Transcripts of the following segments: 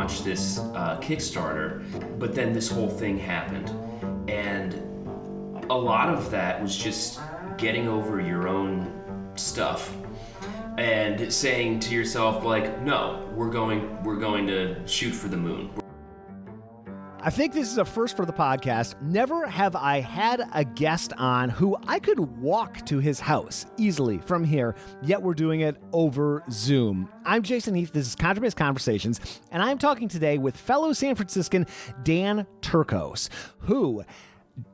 launch this Kickstarter, but then this whole thing happened. And a lot of that was just getting over your own stuff and saying to yourself, like, no, we're going to shoot for the moon. I think this is a first for the podcast. Never have I had a guest on who I could walk to his house easily from here, yet we're doing it over Zoom. I'm Jason Heath. This is Contrabass Conversations, and I'm talking today with fellow San Franciscan Dan Turkos, who,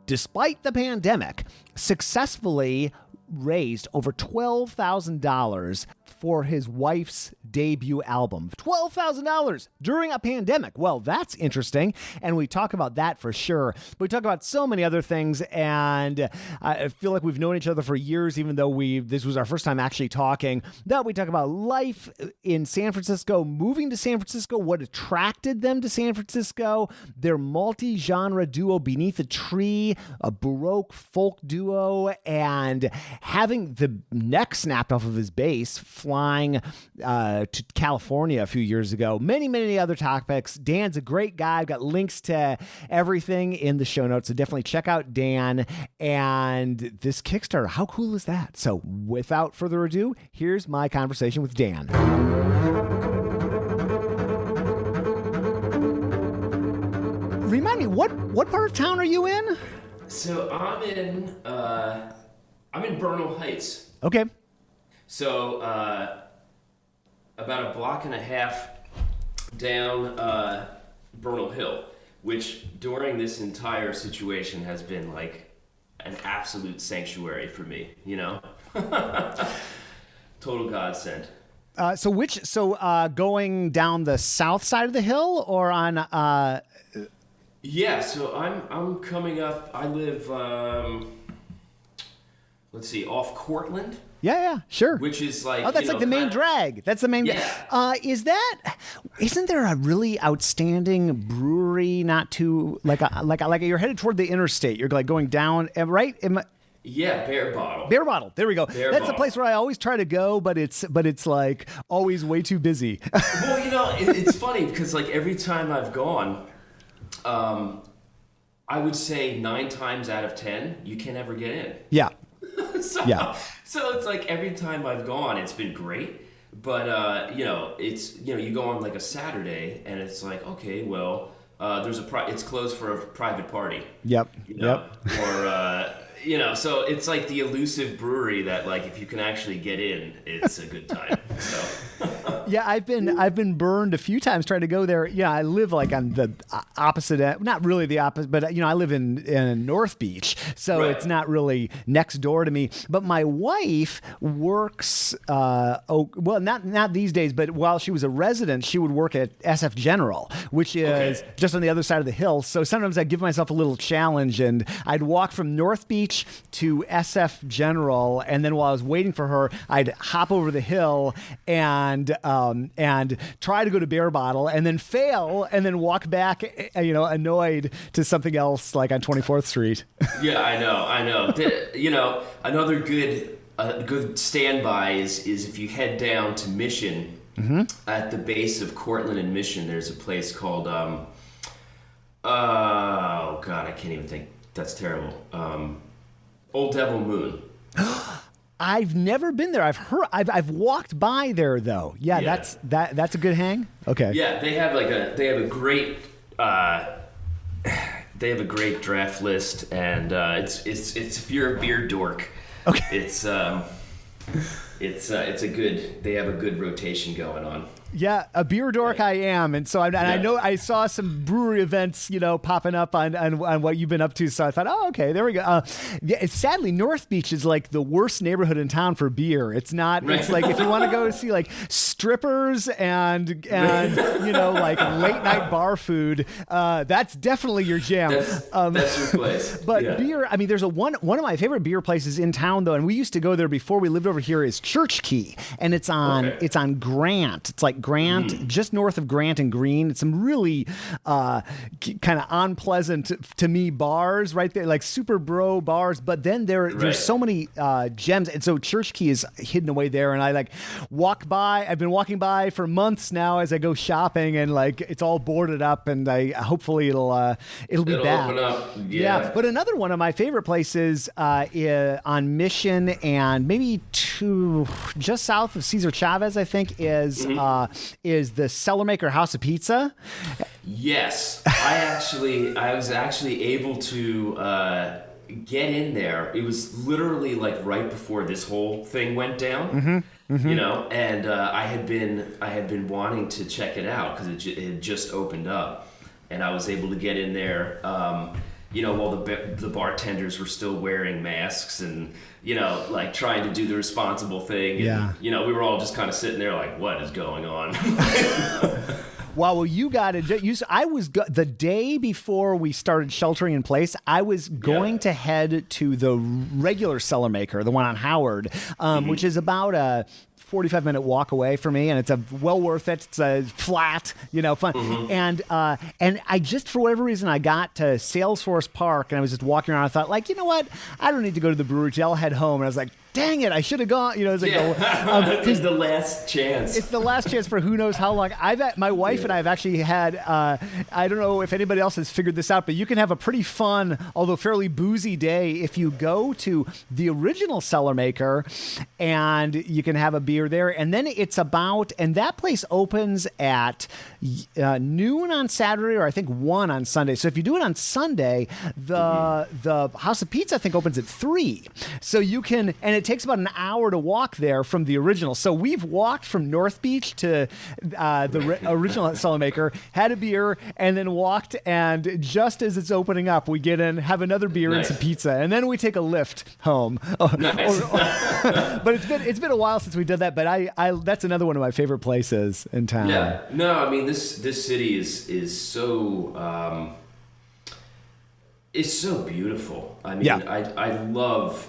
despite the pandemic, successfully raised over $12,000 for his wife's debut album. $12,000 during a pandemic. Well, that's interesting, and we talk about that for sure. But we talk about so many other things, and I feel like we've known each other for years, even though this was our first time actually talking. That we talk about life in San Francisco, moving to San Francisco, what attracted them to San Francisco, their multi-genre duo Beneath a Tree, a Baroque folk duo, and having the neck snapped off of his bass flying to California a few years ago. Many, many other topics. Dan's a great guy. I've got links to everything in the show notes, so definitely check out Dan and this Kickstarter. How cool is that? So without further ado, here's my conversation with Dan. Remind me, what part of town are you in? So I'm in Bernal Heights. Okay. So about a block and a half down Bernal Hill, which during this entire situation has been like an absolute sanctuary for me, you know? Total godsend. So going down the south side of the hill or on Yeah, so I'm coming up. I live off Cortlandt. Yeah, sure. Which is like that's like the main drag. That's the main. Yeah. Isn't there a really outstanding brewery? Not too like you're headed toward the interstate. You're like going down, right? Yeah, Bear Bottle. Bear Bottle. There we go. That's the place where I always try to go, but it's like always way too busy. Well, it's funny because like every time I've gone, I would say 9 times out of 10 you can never get in. Yeah. So it's like every time I've gone, it's been great. But, you go on like a Saturday and it's like, okay, well, it's closed for a private party. Yep. Or, so it's like the elusive brewery that like, if you can actually get in, it's a good time. So. Yeah, I've been burned a few times trying to go there. Yeah, I live like on the opposite end, not really the opposite, but I live in North Beach, so right. It's not really next door to me. But my wife works, not these days, but while she was a resident, she would work at SF General, which is just on the other side of the hill. So sometimes I give myself a little challenge, and I'd walk from North Beach to SF General, and then while I was waiting for her, I'd hop over the hill and try to go to Bear Bottle and then fail and then walk back, annoyed to something else like on 24th Street. Yeah, I know. Another good standby is if you head down to Mission, at the base of Cortlandt and Mission, there's a place called, oh God, I can't even think. That's terrible. Old Devil Moon. I've never been there. I've walked by there though. Yeah, that's a good hang. Okay. Yeah, they have a great draft list, and it's if you're a beer dork, okay. It's a good. They have a good rotation going on. Yeah, a beer dork I am, and so I know I saw some brewery events, popping up on what you've been up to. So I thought, oh, okay, there we go. Sadly, North Beach is like the worst neighborhood in town for beer. It's not. Right. It's like if you want to go see like strippers and like late night bar food, that's definitely your jam. That's your place. But beer, I mean, there's one of my favorite beer places in town though, and we used to go there before we lived over here. Is Church Key, and it's on Grant. It's like like Grant, just north of Grant and Green. It's some really kind of unpleasant to me bars right there, like super bro bars. But then there's so many gems, and so Church Key is hidden away there. And I like walk by. I've been walking by for months now as I go shopping, and like it's all boarded up. And hopefully it'll be back. Open up. Yeah. But another one of my favorite places on Mission and maybe just south of Cesar Chavez, I think, is the Cellar Maker House of Pizza. Yes, I was actually able to get in there. It was literally like right before this whole thing went down. You know, and I had been wanting to check it out because it had just opened up, and I was able to get in there. You know, while the bartenders were still wearing masks and, you know, like trying to do the responsible thing. And, you know, we were all just kind of sitting there like, what is going on? Well, you got it. I was the day before we started sheltering in place. I was going to head to the regular Cellar Maker, the one on Howard, which is about a 45-minute walk away from me, and it's well worth it. It's flat, you know, fun. And I just, for whatever reason, I got to Salesforce Park, and I was just walking around. I thought, like, you know what? I don't need to go to the brewery. I'll head home. And I was like, dang it, I should have gone. You know, it's like, it's the last chance. It's the last chance for who knows how long. My wife and I have actually had, I don't know if anybody else has figured this out, but you can have a pretty fun, although fairly boozy day if you go to the original Cellar Maker and you can have a beer there. And then and that place opens at noon on Saturday, or I think 1 on Sunday. So if you do it on Sunday, the House of Pizza, I think, opens at 3. So you can, and it takes about an hour to walk there from the original. So we've walked from North Beach to the original Cellar Maker, had a beer, and then walked. And just as it's opening up, we get in, have another beer and some pizza, and then we take a lift home. Nice. But it's been a while since we did that. But I that's another one of my favorite places in town. Yeah. No, I mean this city is so. It's so beautiful. I mean, I love.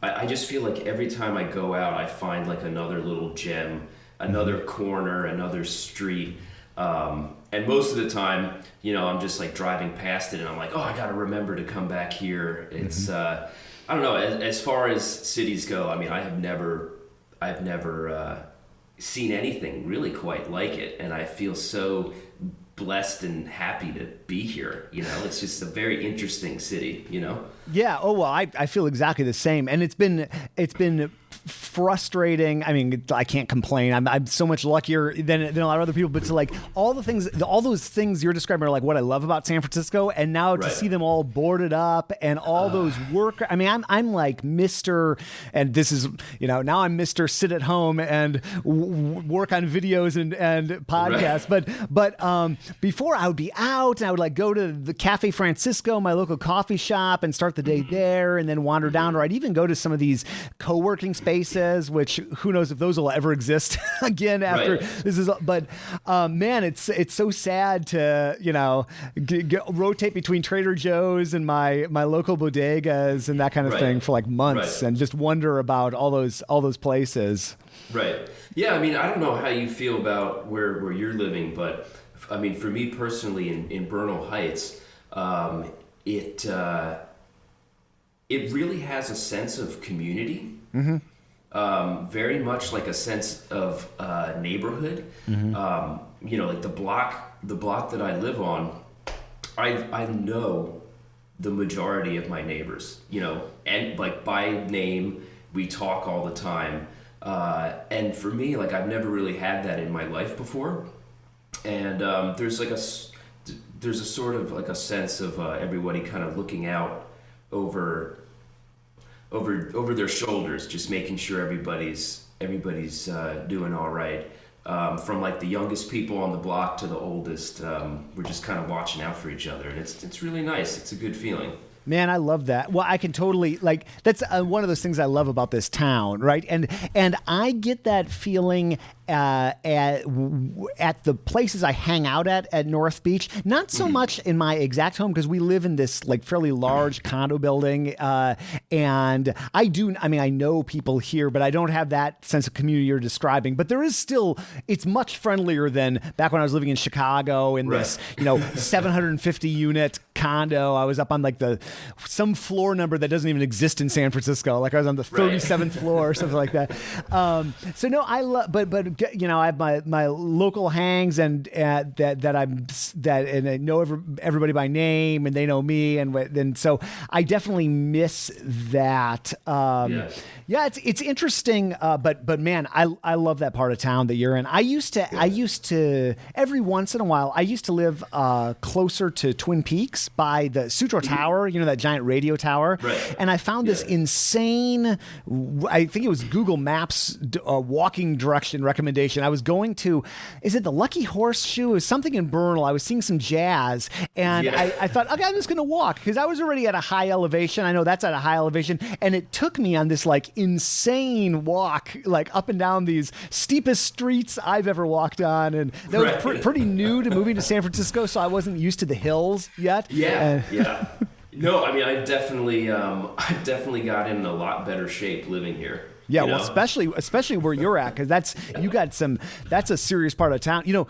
I just feel like every time I go out, I find like another little gem, another corner, another street. And most of the time, you know, I'm just like driving past it and I'm like, oh, I got to remember to come back here. It's, I don't know, as far as cities go, I mean, I've never seen anything really quite like it. And I feel so blessed and happy to be here. You know, it's just a very interesting city, you know? Yeah. Oh, well, I feel exactly the same. And it's been frustrating. I mean, I can't complain. I'm so much luckier than a lot of other people, but to like all those things you're describing are like what I love about San Francisco. And now to see them all boarded up and all those I mean, I'm like Mr. and this is, you know, now I'm Mr. sit at home and work on videos and podcasts. But before I would be out and I would like go to the Cafe Francisco, my local coffee shop, and start the day there and then wander down, or I'd even go to some of these co-working spaces, which who knows if those will ever exist again after this is, but man, it's so sad to, you know, rotate between Trader Joe's and my local bodegas and that kind of thing for like months and just wonder about all those places. Right. Yeah. I mean, I don't know how you feel about where you're living, but I mean, for me personally in Bernal Heights, it really has a sense of community, very much like a sense of neighborhood. You know, like the block that I live on, I know the majority of my neighbors, you know, and like by name, we talk all the time. And for me, like I've never really had that in my life before. And there's a sort of like a sense of everybody kind of looking out over their shoulders, just making sure everybody's doing all right. From like the youngest people on the block to the oldest, we're just kind of watching out for each other, and it's really nice. It's a good feeling. Man, I love that. Well, I can totally that's one of those things I love about this town, right? And I get that feeling at the places I hang out at North Beach. Not so much in my exact home because we live in this fairly large condo building, and I know people here, but I don't have that sense of community you're describing. But there is still, it's much friendlier than back when I was living in Chicago in this 750 unit condo. I was up on some floor number that doesn't even exist in San Francisco. I was on the 37th floor or something like that. So no, I love, but I have my local hangs and and I know everybody by name and they know me, and so I definitely miss that. It's interesting, but man, I love that part of town that you're in. I used to every once in a while I used to live closer to Twin Peaks by the Sutro Tower, that giant radio tower, and I found this insane, I think it was Google Maps walking direction recommendation. I was going to, is it the Lucky Horseshoe? It was something in Bernal. I was seeing some jazz, and I thought, okay, I'm just going to walk because I was already at a high elevation. I know that's at a high elevation, and it took me on this insane walk, up and down these steepest streets I've ever walked on, and that was pretty new to moving to San Francisco, so I wasn't used to the hills yet. No, I mean, I've definitely got in a lot better shape living here. Yeah, well, especially where you're at, because that's a serious part of town. We're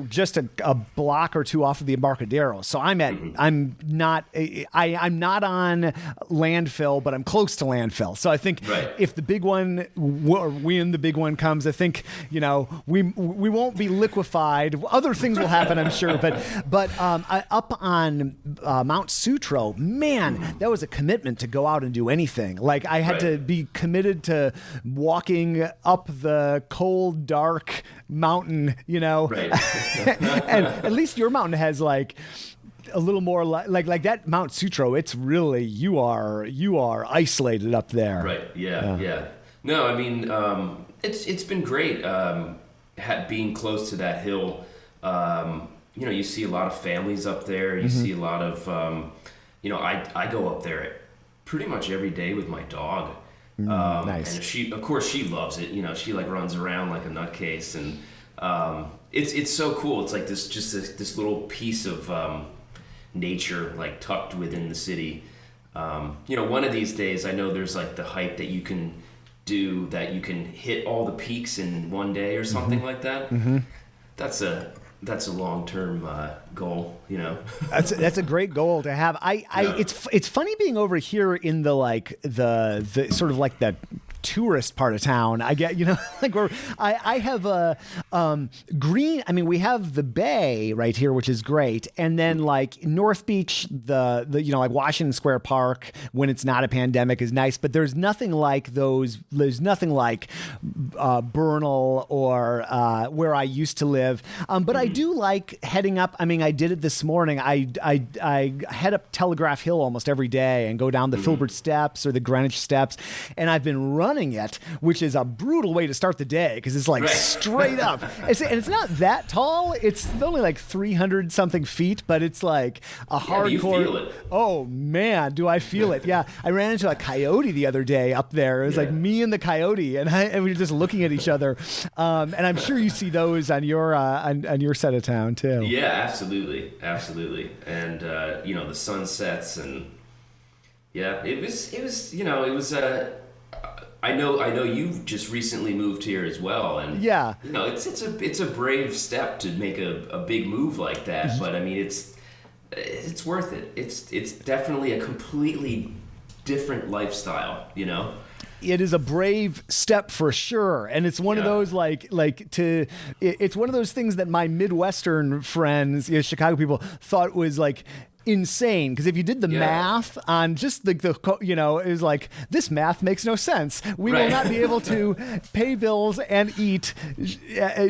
just a block or two off of the Embarcadero, so I'm not on landfill, but I'm close to landfill. So I think if the big one, when the big one comes, I think we won't be liquefied. Other things will happen, I'm sure. But up on Mount Sutro, man, that was a commitment to go out and do anything. I had to be committed to walking up the cold, dark mountain, and at least your mountain has a little more like that Mount Sutro. It's really, you are isolated up there. Right. Yeah. No, I mean, it's been great being close to that hill. You see a lot of families up there. You see a lot of, I go up there pretty much every day with my dog. Nice. And she loves it. She runs around like a nutcase, and it's so cool. It's this little piece of nature tucked within the city. One of these days, I know there's the hike that you can do, that you can hit all the peaks in one day or something like that. That's a long-term goal, That's a great goal to have. It's funny being over here in the the sort of the tourist part of town. I get, where I have a green. I mean, we have the bay right here, which is great, and then North Beach, the Washington Square Park when it's not a pandemic is nice, but there's nothing like those. There's nothing like Bernal or where I used to live. But I do like heading up. I mean, I did it this morning. I head up Telegraph Hill almost every day and go down the Filbert Steps or the Greenwich Steps, and I've been running it, which is a brutal way to start the day because it's straight up. And it's not that tall. It's only 300 something feet, but it's a hardcore. Do you feel it? Oh man, do I feel it? Yeah, I ran into a coyote the other day up there. It was me and the coyote, and we were just looking at each other. And I'm sure you see those on your side of town too. Yeah, absolutely, and the sunsets and it was. I know you've just recently moved here as well, and it's a brave step to make a big move like that. But I mean, it's worth it. It's definitely a completely different lifestyle. It is a brave step for sure, and it's one of those it's one of those things that my Midwestern friends, Chicago people, thought was insane, because if you did the math on just the it was this math makes no sense. We will not be able to pay bills and eat.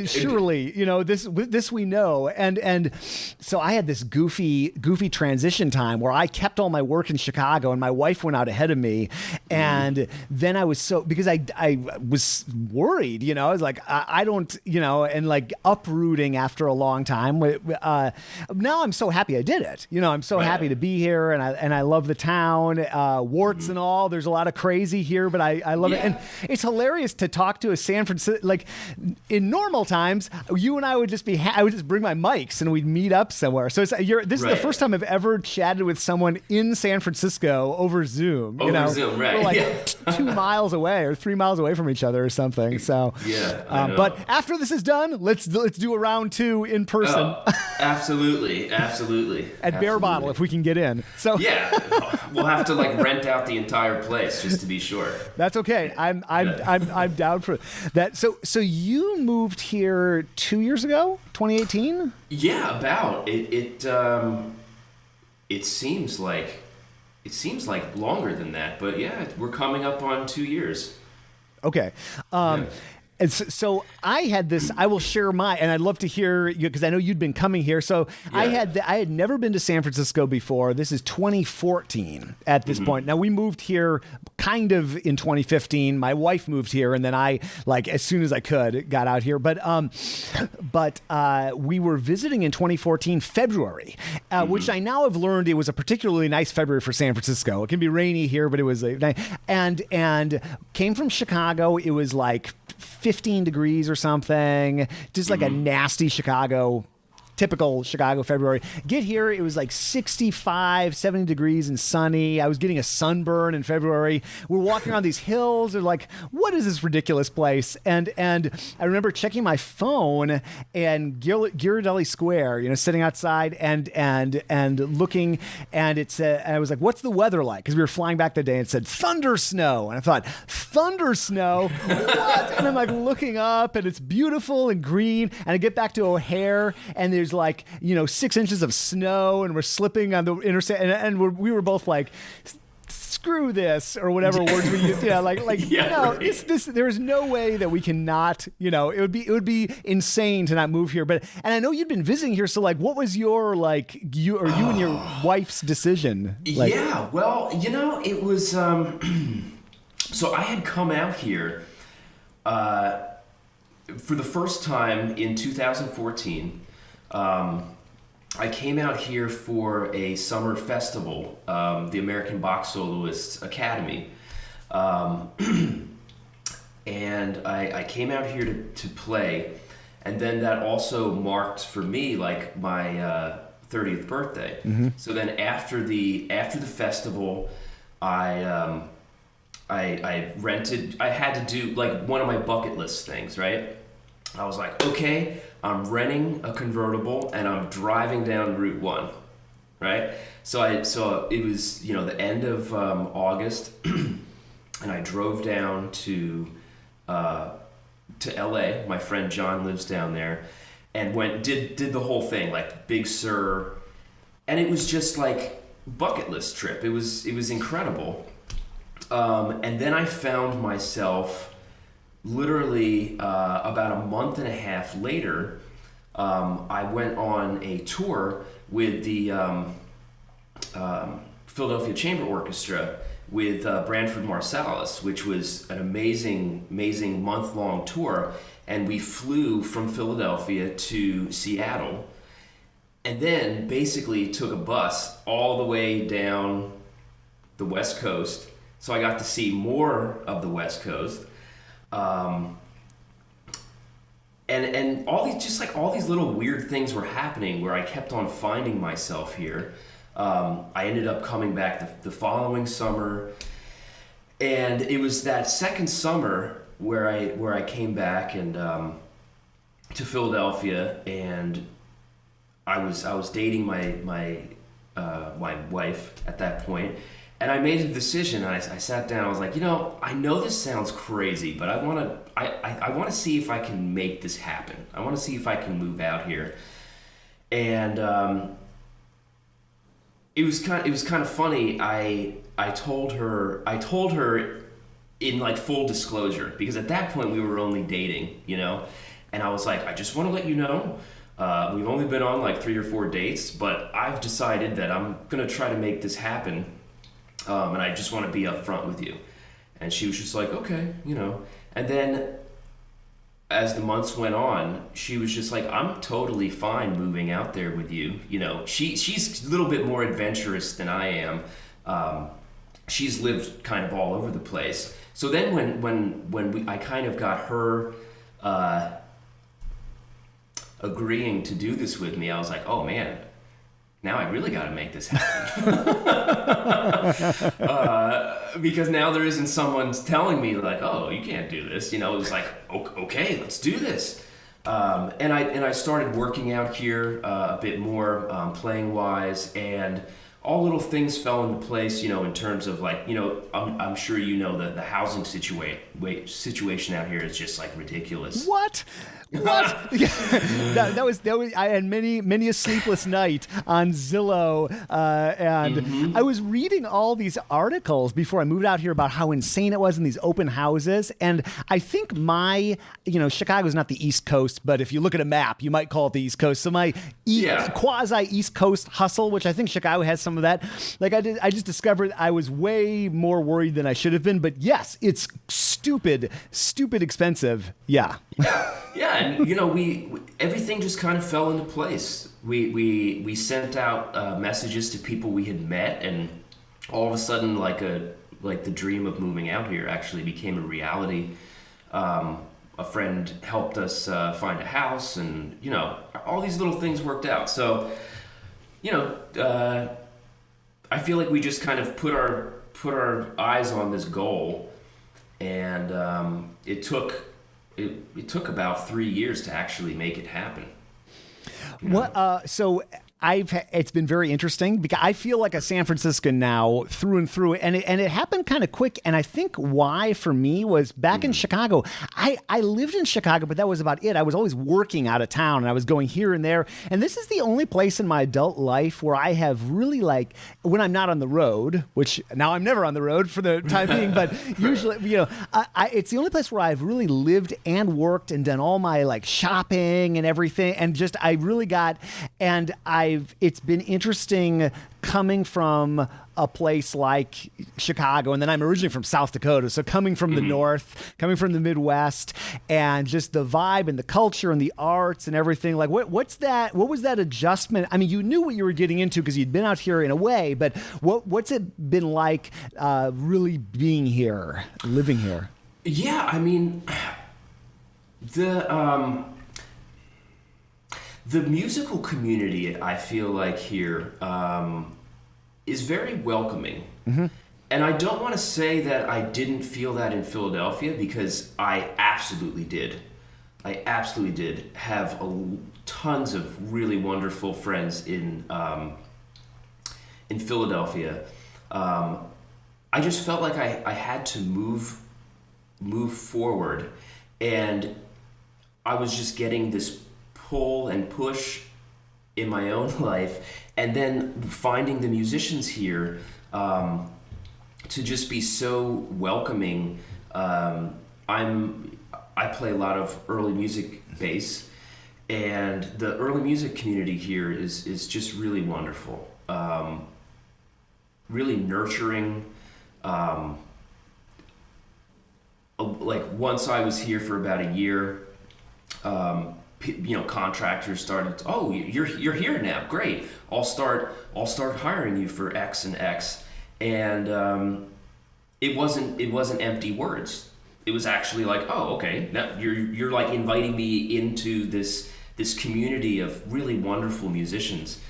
Surely, this we know. And so I had this goofy transition time where I kept all my work in Chicago, and my wife went out ahead of me. And then I was because I was worried. I was I don't, and uprooting after a long time. Now I'm so happy I did it. I'm so happy to be here, and I love the town, warts and all. There's a lot of crazy here, but I love it, and it's hilarious to talk to a San Francisco. Like in normal times, you and I would just I would just bring my mics and we'd meet up somewhere. So this is the first time I've ever chatted with someone in San Francisco over Zoom. Zoom, right? We're like 2 miles away or 3 miles away from each other or something. So but after this is done, let's do a round 2 in person. Oh, absolutely. At Bear Bottle, if we can get in. So we'll have to like rent out the entire place just to be sure. That's okay. I'm down for that. So you moved here 2 years ago, 2018? Yeah, about it. It seems like longer than that, but yeah, we're coming up on 2 years. Okay. And so I had this. I will share and I'd love to hear you because I know you'd been coming here. So I had never been to San Francisco before. This is 2014 at this point. Now we moved here kind of in 2015. My wife moved here, and then I, like, as soon as I could, got out here. But we were visiting in 2014 February, which I now have learned it was a particularly nice February for San Francisco. It can be rainy here, but it was and came from Chicago. It was like 15 degrees or something, just like a nasty typical Chicago February. Get here, it was like 65, 70 degrees and sunny. I was getting a sunburn in February. We're walking around these hills. They're like, what is this ridiculous place? And I remember checking my phone and Ghirardelli Square, sitting outside and looking, and it said, and I was like, what's the weather like? Because we were flying back that day, and it said thunder snow. And I thought, thunder snow? What? And I'm like looking up, and it's beautiful and green. And I get back to O'Hare, and there's like 6 inches of snow, and we're slipping on the interstate, and we were both like, screw this, or whatever words we used. There's no way that we cannot. It would be insane to not move here. And I know you'd been visiting here, so like, what was your you and your wife's decision? Well, it was. So I had come out here for the first time in 2014. I came out here for a summer festival, the American Bach Soloists Academy, and I came out here to play, and then that also marked for me like my 30th birthday. So then after the festival, I rented. I had to do like one of my bucket list things, right? I was like, okay, I'm renting a convertible and I'm driving down Route 1, right? So it was, the end of August, and I drove down to LA. My friend John lives down there, and did the whole thing, like Big Sur, and it was just like bucket list trip. It was incredible. And then I found myself literally about a month and a half later, I went on a tour with the Philadelphia Chamber Orchestra with Branford Marsalis, which was an amazing month-long tour. And we flew from Philadelphia to Seattle, and then basically took a bus all the way down the West Coast. So I got to see more of the West Coast. And all these little weird things were happening where I kept on finding myself here. I ended up coming back the following summer, and it was that second summer where I came back and to Philadelphia, and I was dating my wife at that point. And I made a decision, and I sat down. I was like, I know this sounds crazy, but I want to see if I can make this happen. I want to see if I can move out here. And it was kind of funny. I told her in like full disclosure, because at that point we were only dating, And I was like, I just want to let you know, we've only been on like 3 or 4 dates, but I've decided that I'm gonna try to make this happen. And I just want to be upfront with you. And she was just like, okay, And then as the months went on, she was just like, I'm totally fine moving out there with you. You know, she's a little bit more adventurous than I am. She's lived kind of all over the place. So then when I kind of got her agreeing to do this with me, I was like, oh man, now I really got to make this happen. Because now there isn't someone telling me like, oh, you can't do this. You know, it was like, okay, let's do this. And I started working out here a bit more, playing wise, and all little things fell into place, you know, in terms of like, you know, I'm sure you know that the housing situation out here is just like ridiculous. What? that was I had many a sleepless night on Zillow, and I was reading all these articles before I moved out here about how insane it was in these open houses. And I think Chicago's not the East Coast, but if you look at a map, you might call it the East Coast. So my quasi East Coast hustle, which I think Chicago has some of that. Like I just discovered I was way more worried than I should have been. But yes, it's stupid expensive. Yeah. Yeah, and you know, we everything just kind of fell into place. We sent out messages to people we had met, and all of a sudden, like the dream of moving out here actually became a reality. A friend helped us find a house, and you know, all these little things worked out. So, you know, I feel like we just kind of put our eyes on this goal, and it took about 3 years to actually make it happen. So it's been very interesting because I feel like a San Franciscan now through and through, and it happened kind of quick. And I think why for me was back in Chicago. I lived in Chicago, but that was about it. I was always working out of town, and I was going here and there. And this is the only place in my adult life where I have really, like, when I'm not on the road, which now I'm never on the road for the time being, but usually, you know, it's the only place where I've really lived and worked and done all my like shopping and everything, and just I really got, and it's been interesting coming from a place like Chicago, and then I'm originally from South Dakota, so coming from the North, coming from the Midwest, and just the vibe and the culture and the arts and everything. Like, what was that adjustment? I mean, you knew what you were getting into because you'd been out here in a way, but what's it been like really being here, living here? Yeah, I mean, the musical community, I feel like here, is very welcoming. Mm-hmm. And I don't want to say that I didn't feel that in Philadelphia, because I absolutely did. I absolutely did have tons of really wonderful friends in Philadelphia. I just felt like I had to move forward, and I was just getting this pull and push in my own life, and then finding the musicians here to just be so welcoming. I play a lot of early music bass, and the early music community here is just really wonderful, really nurturing. Like once I was here for about a year, you know, contractors started, oh, you're here now, great, I'll start hiring you for X and X, and it wasn't empty words. It was actually like, oh, okay, now you're like inviting me into this community of really wonderful musicians,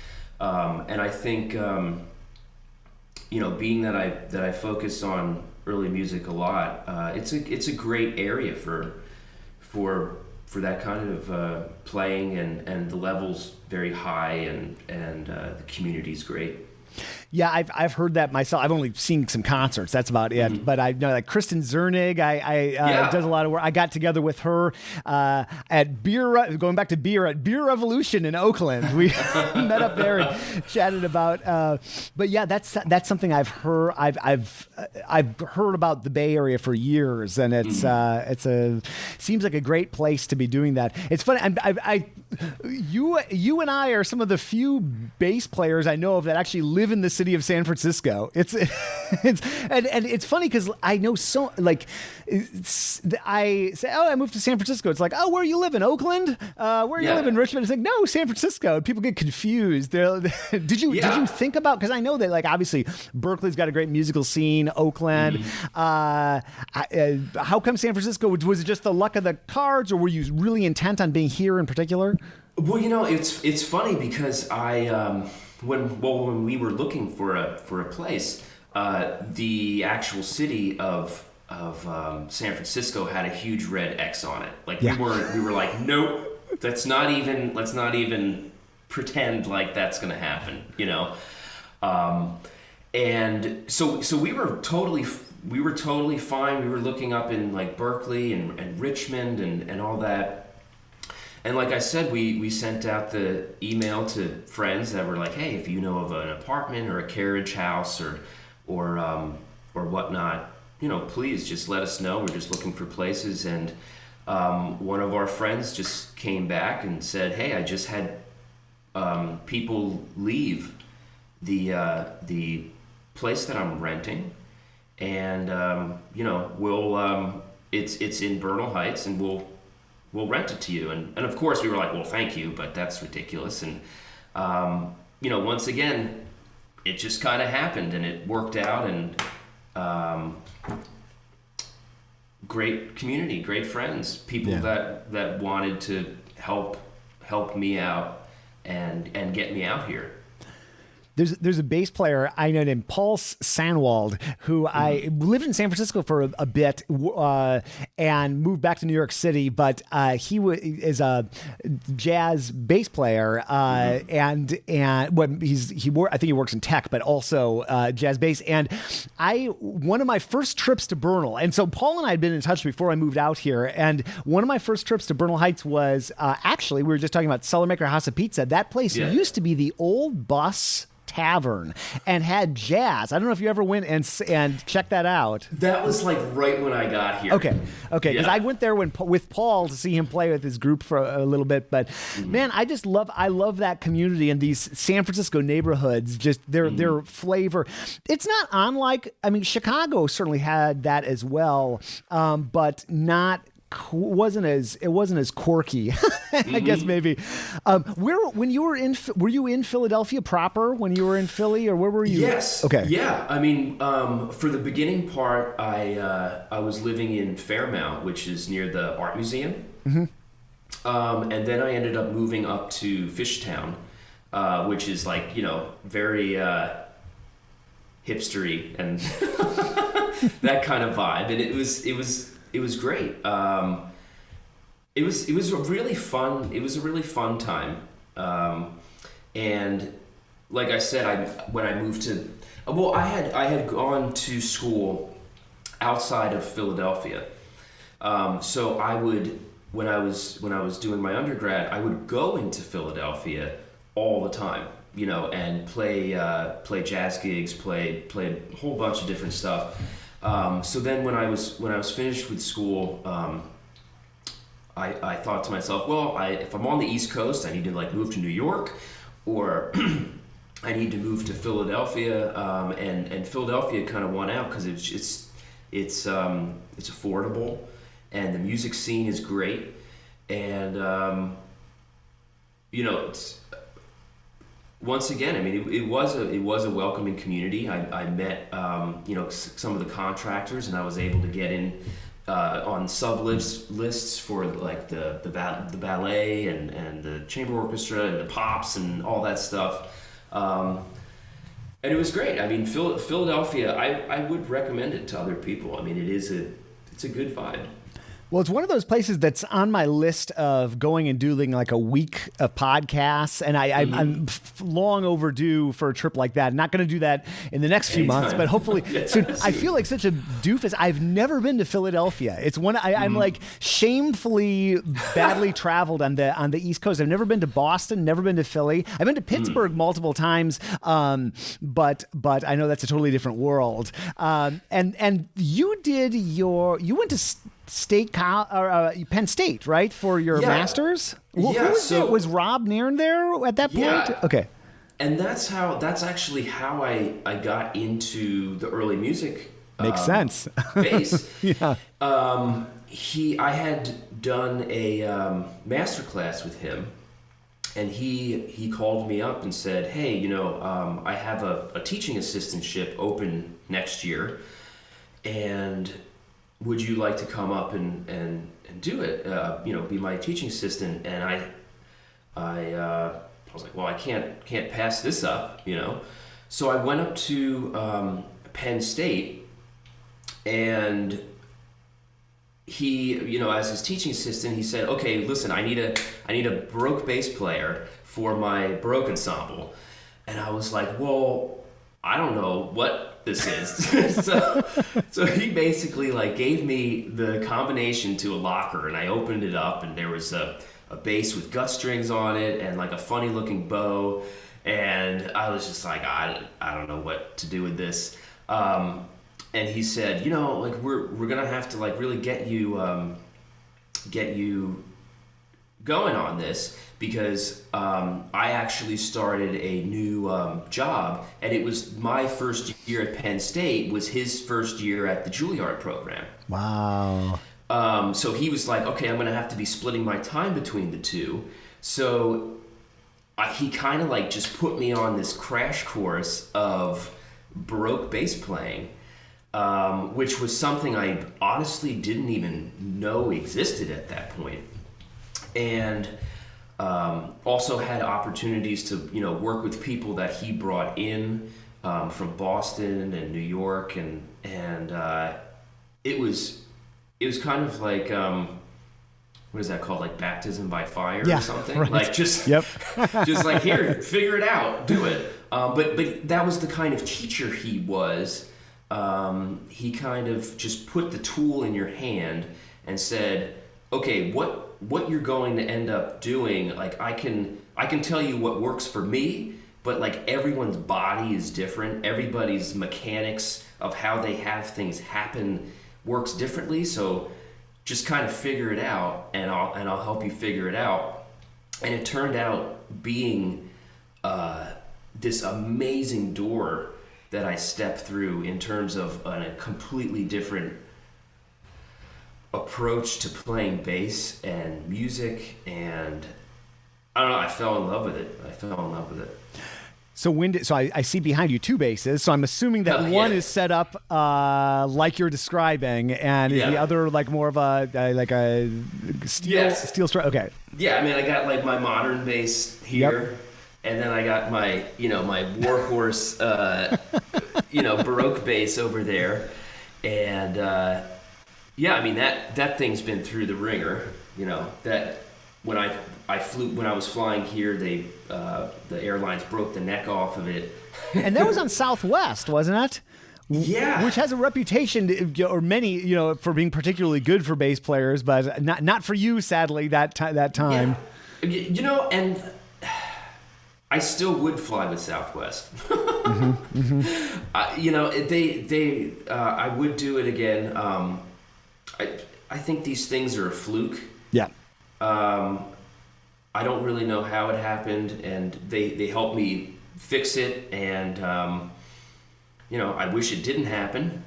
and I think you know, being that I focus on early music a lot, it's a great area for that kind of playing, and the level's very high, and the community's great. Yeah, I've heard that myself. I've only seen some concerts. That's about it. Mm-hmm. But I know like Kristen Zernig. Does a lot of work. I got together with her at Beer Revolution in Oakland. We met up there and chatted about. But yeah, that's something I've heard. I've heard about the Bay Area for years, and it's seems like a great place to be doing that. It's funny. you and I are some of the few bass players I know of that actually live in the city of San Francisco. It's it's funny because I know so like I say, oh, I moved to San Francisco. It's like, oh, where you live in Oakland? Where you live in Richmond? It's like, no, San Francisco. And people get confused. Did you think about, because I know that like obviously Berkeley's got a great musical scene, Oakland. How come San Francisco? Was it just the luck of the cards, or were you really intent on being here in particular? Well, it's funny because when we were looking for a place, the actual city of San Francisco had a huge red X on it. Like we were like, nope, let's not even pretend like that's gonna happen, and so we were totally fine. We were looking up in like Berkeley and Richmond and all that. And like I said, we sent out the email to friends that were like, hey, if you know of an apartment or a carriage house or whatnot, please just let us know. We're just looking for places. And one of our friends just came back and said, hey, I just had people leave the place that I'm renting, and it's in Bernal Heights, and we'll rent it to you. And of course we were like, well, thank you, but that's ridiculous. And once again, it just kind of happened, and it worked out. And great community, great friends, people that wanted to help me out and get me out here. There's a bass player I know named Paul Sanwald who I lived in San Francisco for a bit and moved back to New York City, but he is a jazz bass player and I think he works in tech, but also jazz bass. And one of my first trips to Bernal, and so Paul and I had been in touch before I moved out here, and one of my first trips to Bernal Heights was actually, we were just talking about Cellarmaker House of Pizza. That place used to be the old Bus Tavern and had jazz. I don't know if you ever went and checked that out. That was like right when I got here. Okay. Because I went there with Paul to see him play with his group for a little bit. But man, I love that community and these San Francisco neighborhoods. Just their flavor. It's not unlike. I mean, Chicago certainly had that as well, but not. It wasn't as quirky, I guess maybe. Were you in Philadelphia proper when you were in Philly, or where were you? Yes. Okay. Yeah. I mean, for the beginning part, I was living in Fairmount, which is near the art museum. And then I ended up moving up to Fishtown, which is like, very hipstery and that kind of vibe. And it was great. It was a really fun time. And like I said, when I moved to, I had gone to school outside of Philadelphia. So I would, when I was doing my undergrad, I would go into Philadelphia all the time, and play jazz gigs, play a whole bunch of different stuff. So then when I was finished with school, I thought to myself, well, if I'm on the East Coast, I need to like move to New York, or I need to move to Philadelphia. And Philadelphia kind of won out because it's affordable, and the music scene is great, and once again, I mean, it was a welcoming community. I met some of the contractors, and I was able to get in on lists for like the ballet and the chamber orchestra and the pops and all that stuff. And it was great. I mean, Philadelphia, I would recommend it to other people. I mean, it's a good vibe. Well, it's one of those places that's on my list of going and doing like a week of podcasts, and I'm long overdue for a trip like that. Not going to do that in the next few months, but hopefully soon. I feel like such a doofus. I've never been to Philadelphia. It's one I'm like shamefully badly traveled on the East Coast. I've never been to Boston, never been to Philly. I've been to Pittsburgh multiple times, but I know that's a totally different world. And you went to Penn State, right, for your master's? Who was Rob Nairn there at that point? Yeah. Okay. And that's actually how I got into the early music. Makes sense. Bass. Yeah. I had done a master class with him, and he called me up and said, "Hey, I have a teaching assistantship open next year, and would you like to come up and do it? Be my teaching assistant?" And I was like, "Well, I can't pass this up, So I went up to Penn State, and he, as his teaching assistant, he said, "Okay, listen, I need a Baroque bass player for my Baroque ensemble." And I was like, "Well, I don't know what this is." so he basically gave me the combination to a locker, and I opened it up, and there was a bass with gut strings on it and a funny looking bow, and I was just like, I don't know what to do with this. And he said, we're gonna have to really get you going on this, because I actually started a new job, and it was my first year at Penn State was his first year at the Juilliard program. Wow. So he was like, "Okay, I'm gonna have to be splitting my time between the two." So he kind of just put me on this crash course of Baroque bass playing. Which was something I honestly didn't even know existed at that point. And also had opportunities to, work with people that he brought in from Boston and New York, and it was kind of like, what is that called? Baptism by fire or something? Right. Just yep. just here, figure it out, do it. But that was the kind of teacher he was. He kind of just put the tool in your hand and said, "Okay, what you're going to end up doing, I can tell you what works for me, but everyone's body is different. Everybody's mechanics of how they have things happen works differently. So just kind of figure it out, and I'll help you figure it out." And it turned out being this amazing door that I stepped through in terms of a completely different approach to playing bass and music, and I don't know, I fell in love with it. So I see behind you two basses, so I'm assuming that one is set up like you're describing, and is the other more of a steel strap? Okay. Yeah, I mean, I got my modern bass here. Yep. And then I got my, my Warhorse, Baroque bass over there. And, I mean, that thing's been through the ringer, that when I was flying here, the airlines broke the neck off of it. And that was on Southwest, wasn't it? Yeah. Which has a reputation, or many, for being particularly good for bass players, but not for you, sadly, that time. Yeah. And I still would fly with Southwest. I would do it again. I think these things are a fluke. Yeah. I don't really know how it happened, and they helped me fix it, and I wish it didn't happen.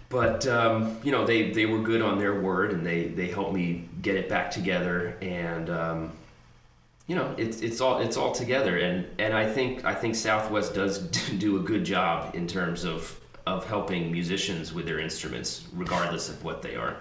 But they were good on their word, and they helped me get it back together, and it's all together, and I think Southwest does do a good job in terms of helping musicians with their instruments, regardless of what they are,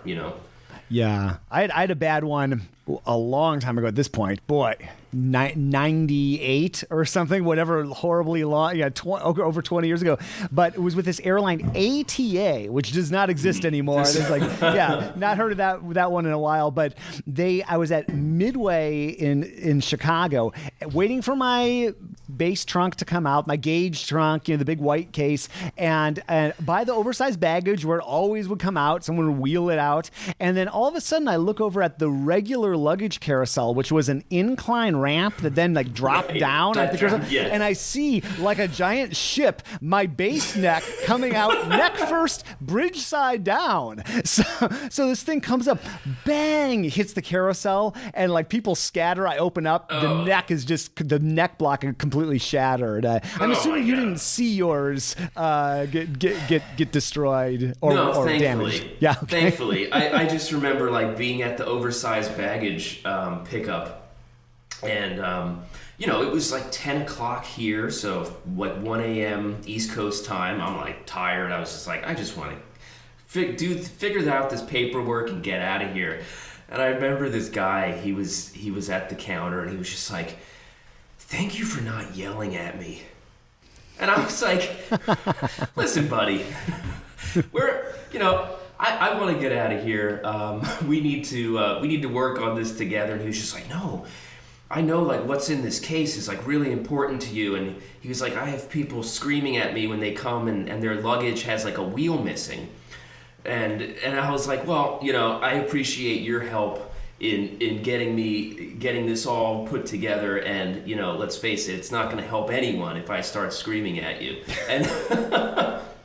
Yeah, I had a bad one a long time ago at this point. Boy, 98 or something, whatever, horribly long, over 20 years ago. But it was with this airline ATA, which does not exist anymore. It's not heard of that one in a while. But I was at Midway in Chicago, waiting for my bass trunk to come out, my Gauge trunk, the big white case, and by the oversized baggage where it always would come out, someone would wheel it out. And then all of a sudden I look over at the regular luggage carousel, which was an incline ramp that then like dropped down at the carousel, and I see like a giant ship, my bass neck coming out neck first, bridge side down. So this thing comes up, bang, hits the carousel, and like people scatter. I open up, the neck block is completely shattered. I'm assuming you didn't see yours get destroyed or damaged. Yeah, okay. Thankfully. I just remember like being at the oversized baggage pickup, and it was like 10 o'clock here, so like 1 a.m. East Coast time. I'm like tired. I was just like, I just want to figure out this paperwork and get out of here. And I remember this guy, he was at the counter, and he was just like, thank you for not yelling at me. And I was like, listen, buddy, I want to get out of here. We need to work on this together. And he was just like, no, I know like what's in this case is like really important to you. And he was like, I have people screaming at me when they come and their luggage has like a wheel missing. And I was like, well, I appreciate your help in getting this all put together, and let's face it, it's not going to help anyone if I start screaming at you. And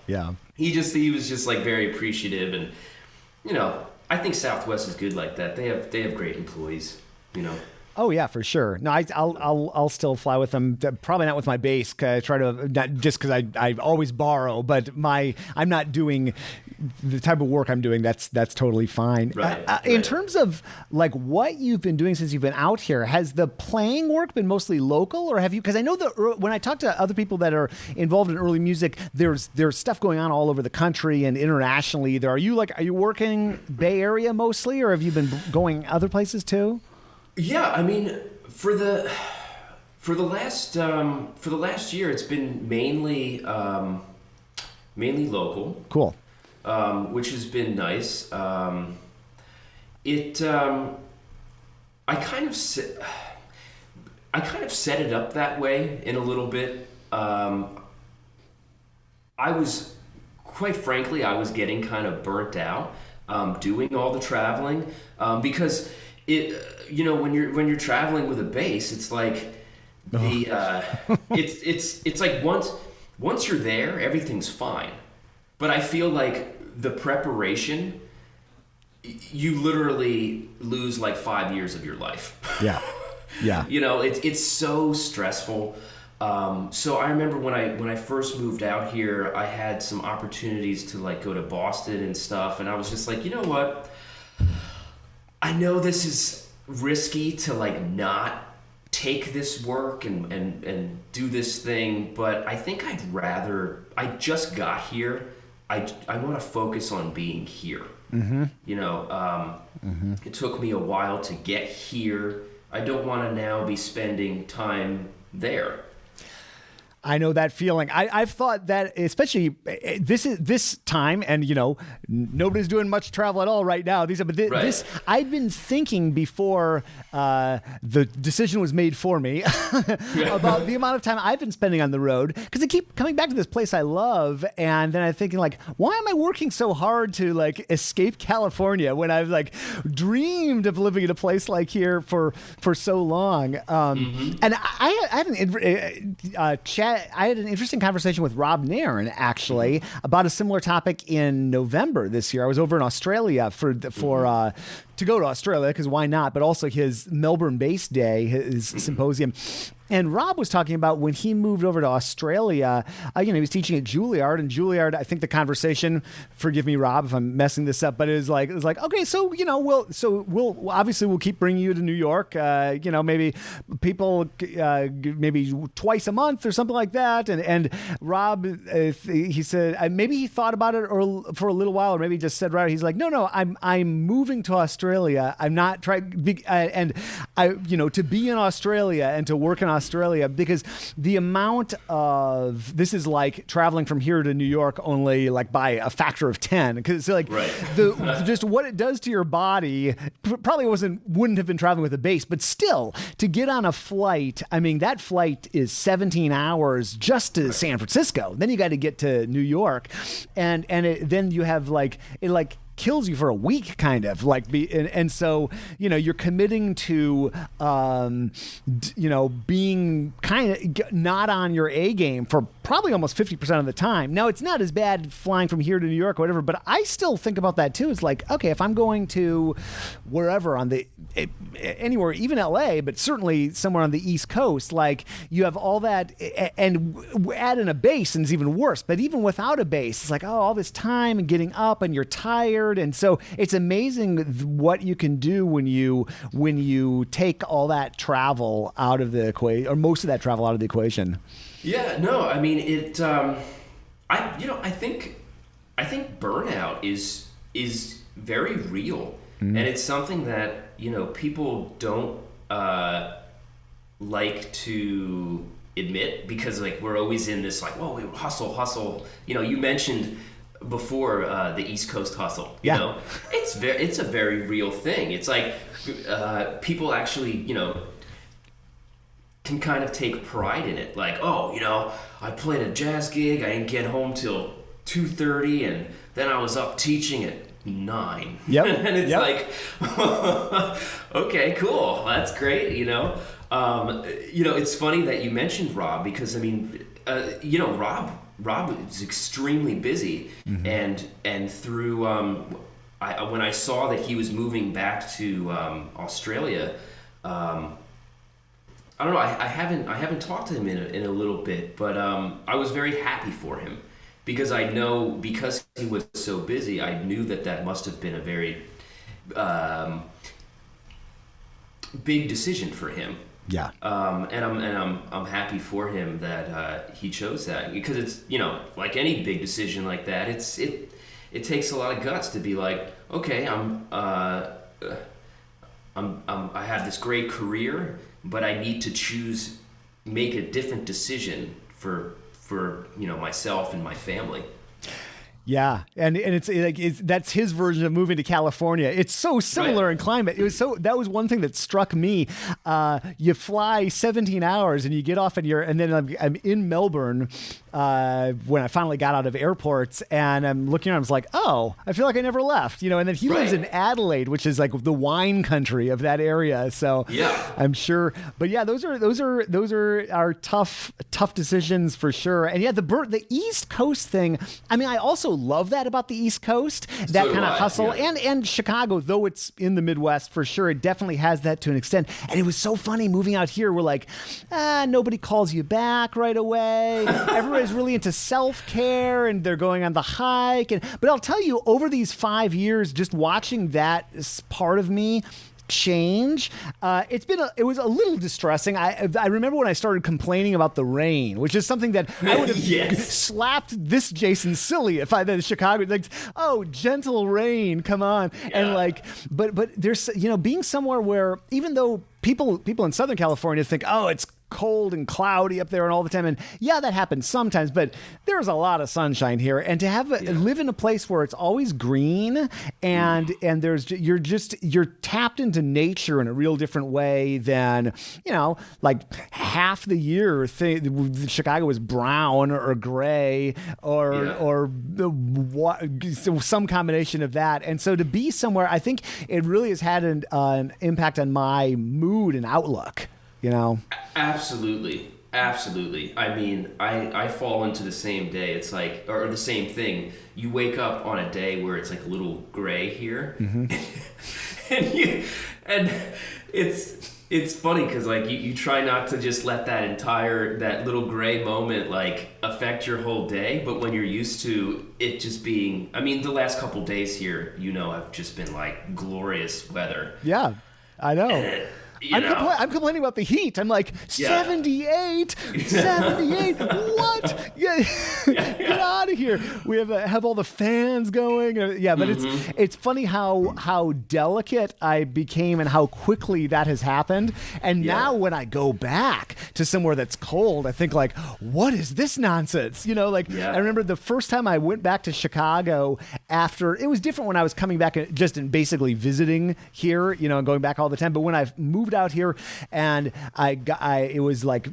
yeah, he was just like very appreciative, and I think Southwest is good like that. They have great employees, Oh yeah, for sure. No, I'll still fly with them. Probably not with my bass. I try to, not just because I always borrow, but I'm not doing the type of work I'm doing. That's totally fine. Right. In terms of like what you've been doing since you've been out here, has the playing work been mostly local, or have you? Because I know when I talk to other people that are involved in early music, there's stuff going on all over the country and internationally. Are you working Bay Area mostly, or have you been going other places too? Yeah, I mean, for the last year, it's been mainly local. Cool. Which has been nice. I kind of set it up that way in a little bit. I was getting kind of burnt out doing all the traveling because when you're traveling with a bass, it's like it's like once you're there, everything's fine. But I feel like the preparation, you literally lose like 5 years of your life. Yeah. It's so stressful. So I remember when I first moved out here, I had some opportunities to like go to Boston and stuff, and I was just like, you know what? I know this is risky to like not take this work and do this thing, but I think I just got here. I want to focus on being here. Mm-hmm. It took me a while to get here. I don't want to now be spending time there. I know that feeling. I've thought that, especially this time, and nobody's doing much travel at all right now. This I've been thinking before the decision was made for me about the amount of time I've been spending on the road, because I keep coming back to this place I love, and then I'm thinking like, why am I working so hard to like escape California when I've like dreamed of living in a place like here for so long? And I had an chat. I had an interesting conversation with Rob Nairn, actually, about a similar topic in November this year. I was over in Australia to go to Australia, because why not? But also his Melbourne Bass Day, his symposium. And Rob was talking about when he moved over to Australia, he was teaching at Juilliard, and Juilliard, I think the conversation, forgive me, Rob, if I'm messing this up, but it was like, okay, so, we'll obviously we'll keep bringing you to New York, maybe people, maybe twice a month or something like that. And Rob, he said, maybe he thought about it for a little while, or maybe just said, right, he's like, no, I'm moving to Australia. I'm not trying, and I, to be in Australia and to work in Australia, because the amount of this is like traveling from here to New York only like by a factor of 10, because like just what it does to your body probably wouldn't have been traveling with a bass, but still to get on a flight. I mean, that flight is 17 hours just to San Francisco. Then you got to get to New York, and then you have like it like kills you for a week, kind of like and so you're committing to being kind of not on your A game for probably almost 50% of the time. Now it's not as bad flying from here to New York or whatever, but I still think about that too. It's like, okay, if I'm going to wherever anywhere, even LA, but certainly somewhere on the East Coast, like you have all that, and add in a bass and it's even worse. But even without a bass, it's like, oh, all this time and getting up and you're tired. And so it's amazing what you can do when you take all that travel out of the equation, or most of that travel out of the equation. Yeah, no, I mean it. I think burnout is very real, and it's something that people don't like to admit, because like we're always in this like, whoa, hustle. You mentioned before the East Coast hustle. You know, it's a very real thing. It's like people actually can kind of take pride in it. Like, oh, I played a jazz gig, I didn't get home till 2:30, and then I was up teaching at 9. Yep. And it's like, okay, cool, that's great. It's funny that you mentioned Rob, because I mean, Rob is extremely busy, and through when I saw that he was moving back to Australia, I don't know. I haven't talked to him in a little bit, but I was very happy for him, because I know, because he was so busy, I knew that must have been a very big decision for him. Yeah. And I'm happy for him that he chose that, because it's like any big decision like that, it takes a lot of guts to be like, okay, I have this great career, but I need to make a different decision for myself and my family. Yeah, and it's like that's his version of moving to California. It's so similar in climate. That was one thing that struck me. You fly 17 hours and you get off and then I'm in Melbourne when I finally got out of airports, and I'm looking around. I was like, oh, I feel like I never left. And then he lives in Adelaide, which is like the wine country of that area. So yeah, I'm sure. But yeah, those are tough decisions for sure. And yeah, the East Coast thing. I mean, I also love that about the East Coast, that kind of hustle, and Chicago, though it's in the Midwest for sure, it definitely has that to an extent. And it was so funny moving out here. We're like, nobody calls you back right away. Everybody's really into self-care, and they're going on the hike. But I'll tell you, over these 5 years, just watching that part of me change, it was a little distressing. I remember when I started complaining about the rain, which is something that I would have slapped this Jason silly if I then Chicago, like, oh, gentle rain, come on. And like, but there's being somewhere where, even though people in Southern California think, oh, it's cold and cloudy up there and all the time, and yeah, that happens sometimes, but there's a lot of sunshine here, and to have live in a place where it's always green, and you're tapped into nature in a real different way than like half the year Chicago is brown or gray or some combination of that. And so to be somewhere, I think it really has had an impact on my mood and outlook. Absolutely. I mean, I fall into the same day. It's like, or the same thing. You wake up on a day where it's like a little gray here, and it's funny because like you try not to just let that little gray moment like affect your whole day. But when you're used to it just being, I mean, the last couple days here, have just been like glorious weather. Yeah, I know. I'm complaining about the heat. I'm like, 78, what? Get out of here. We have all the fans going. But it's funny how delicate I became and how quickly that has happened. And now when I go back to somewhere that's cold, I think like, what is this nonsense? I remember the first time I went back to Chicago after, it was different when I was coming back just in basically visiting here, and going back all the time. But when I moved out here and it was like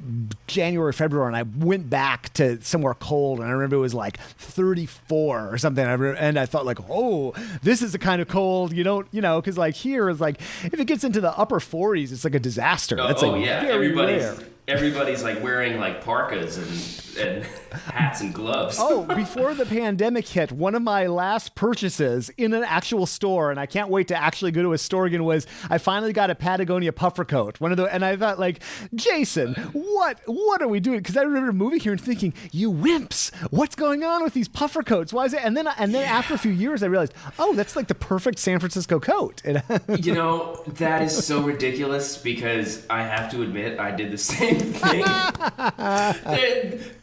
January, February, and I went back to somewhere cold, and I remember it was like 34 or something. And I thought like, oh, this is the kind of cold because like here is like, if it gets into the upper 40s, it's like a disaster. That's very rare. Everybody's like wearing like parkas and hats and gloves. Before the pandemic hit, one of my last purchases in an actual store, and I can't wait to actually go to a store again, was I finally got a Patagonia puffer coat. And I thought like, Jason, what are we doing? Because I remember moving here and thinking, you wimps, what's going on with these puffer coats? Why is it? And then after a few years, I realized, that's like the perfect San Francisco coat. That is so ridiculous because I have to admit I did the same thing.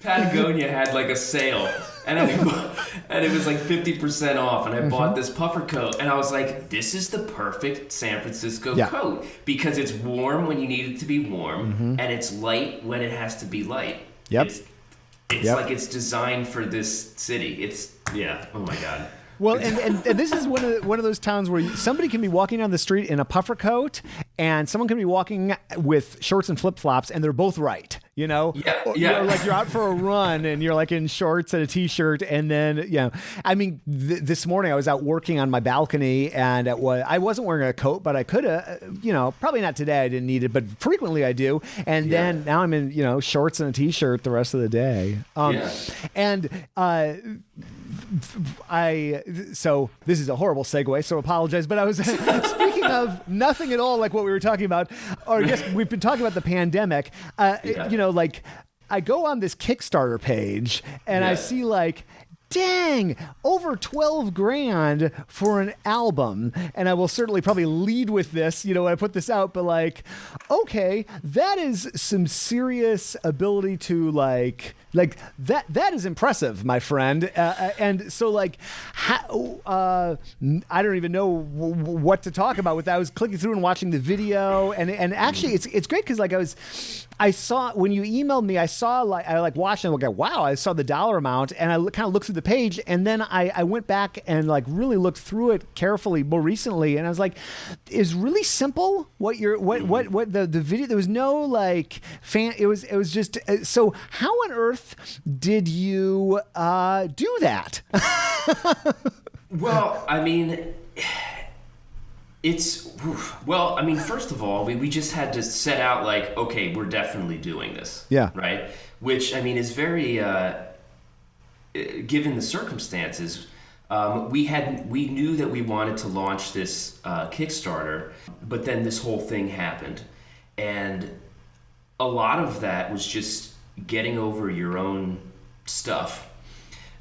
Patagonia had like a sale and it was like 50% off, and I bought this puffer coat, and I was like, this is the perfect San Francisco coat because it's warm when you need it to be warm, and it's light when it has to be light. It's like it's designed for this city. Oh my God. Well, and this is one of those towns where somebody can be walking down the street in a puffer coat, and someone can be walking with shorts and flip-flops, and they're both right. Like you're out for a run and you're like in shorts and a t-shirt, and then this morning I was out working on my balcony, and I wasn't wearing a coat, but I could have, probably not today, I didn't need it, but frequently I do. And then now I'm in shorts and a t-shirt the rest of the day. So this is a horrible segue, so apologize, but I was speaking of nothing at all like what we were talking about, or I guess we've been talking about the pandemic. Like I go on this Kickstarter page and I see like, dang, over 12 grand for an album. And I will certainly probably lead with this, when I put this out, but like, okay, that is some serious ability to like that is impressive, my friend. And so like, I don't even know what to talk about with that. I was clicking through and watching the video, and actually it's great because like I saw when you emailed me, I watched and I was like, wow, I saw the dollar amount, and I kind of looked through the page, and then I went back and like really looked through it carefully more recently, and I was like, it's really simple what the video. There was no like fan. It was just so. How on earth did you do that? Well, I mean. First of all, we just had to set out like, okay, we're definitely doing this. Yeah. Right? Which, I mean, is very, given the circumstances, we knew that we wanted to launch this Kickstarter, but then this whole thing happened. And a lot of that was just getting over your own stuff.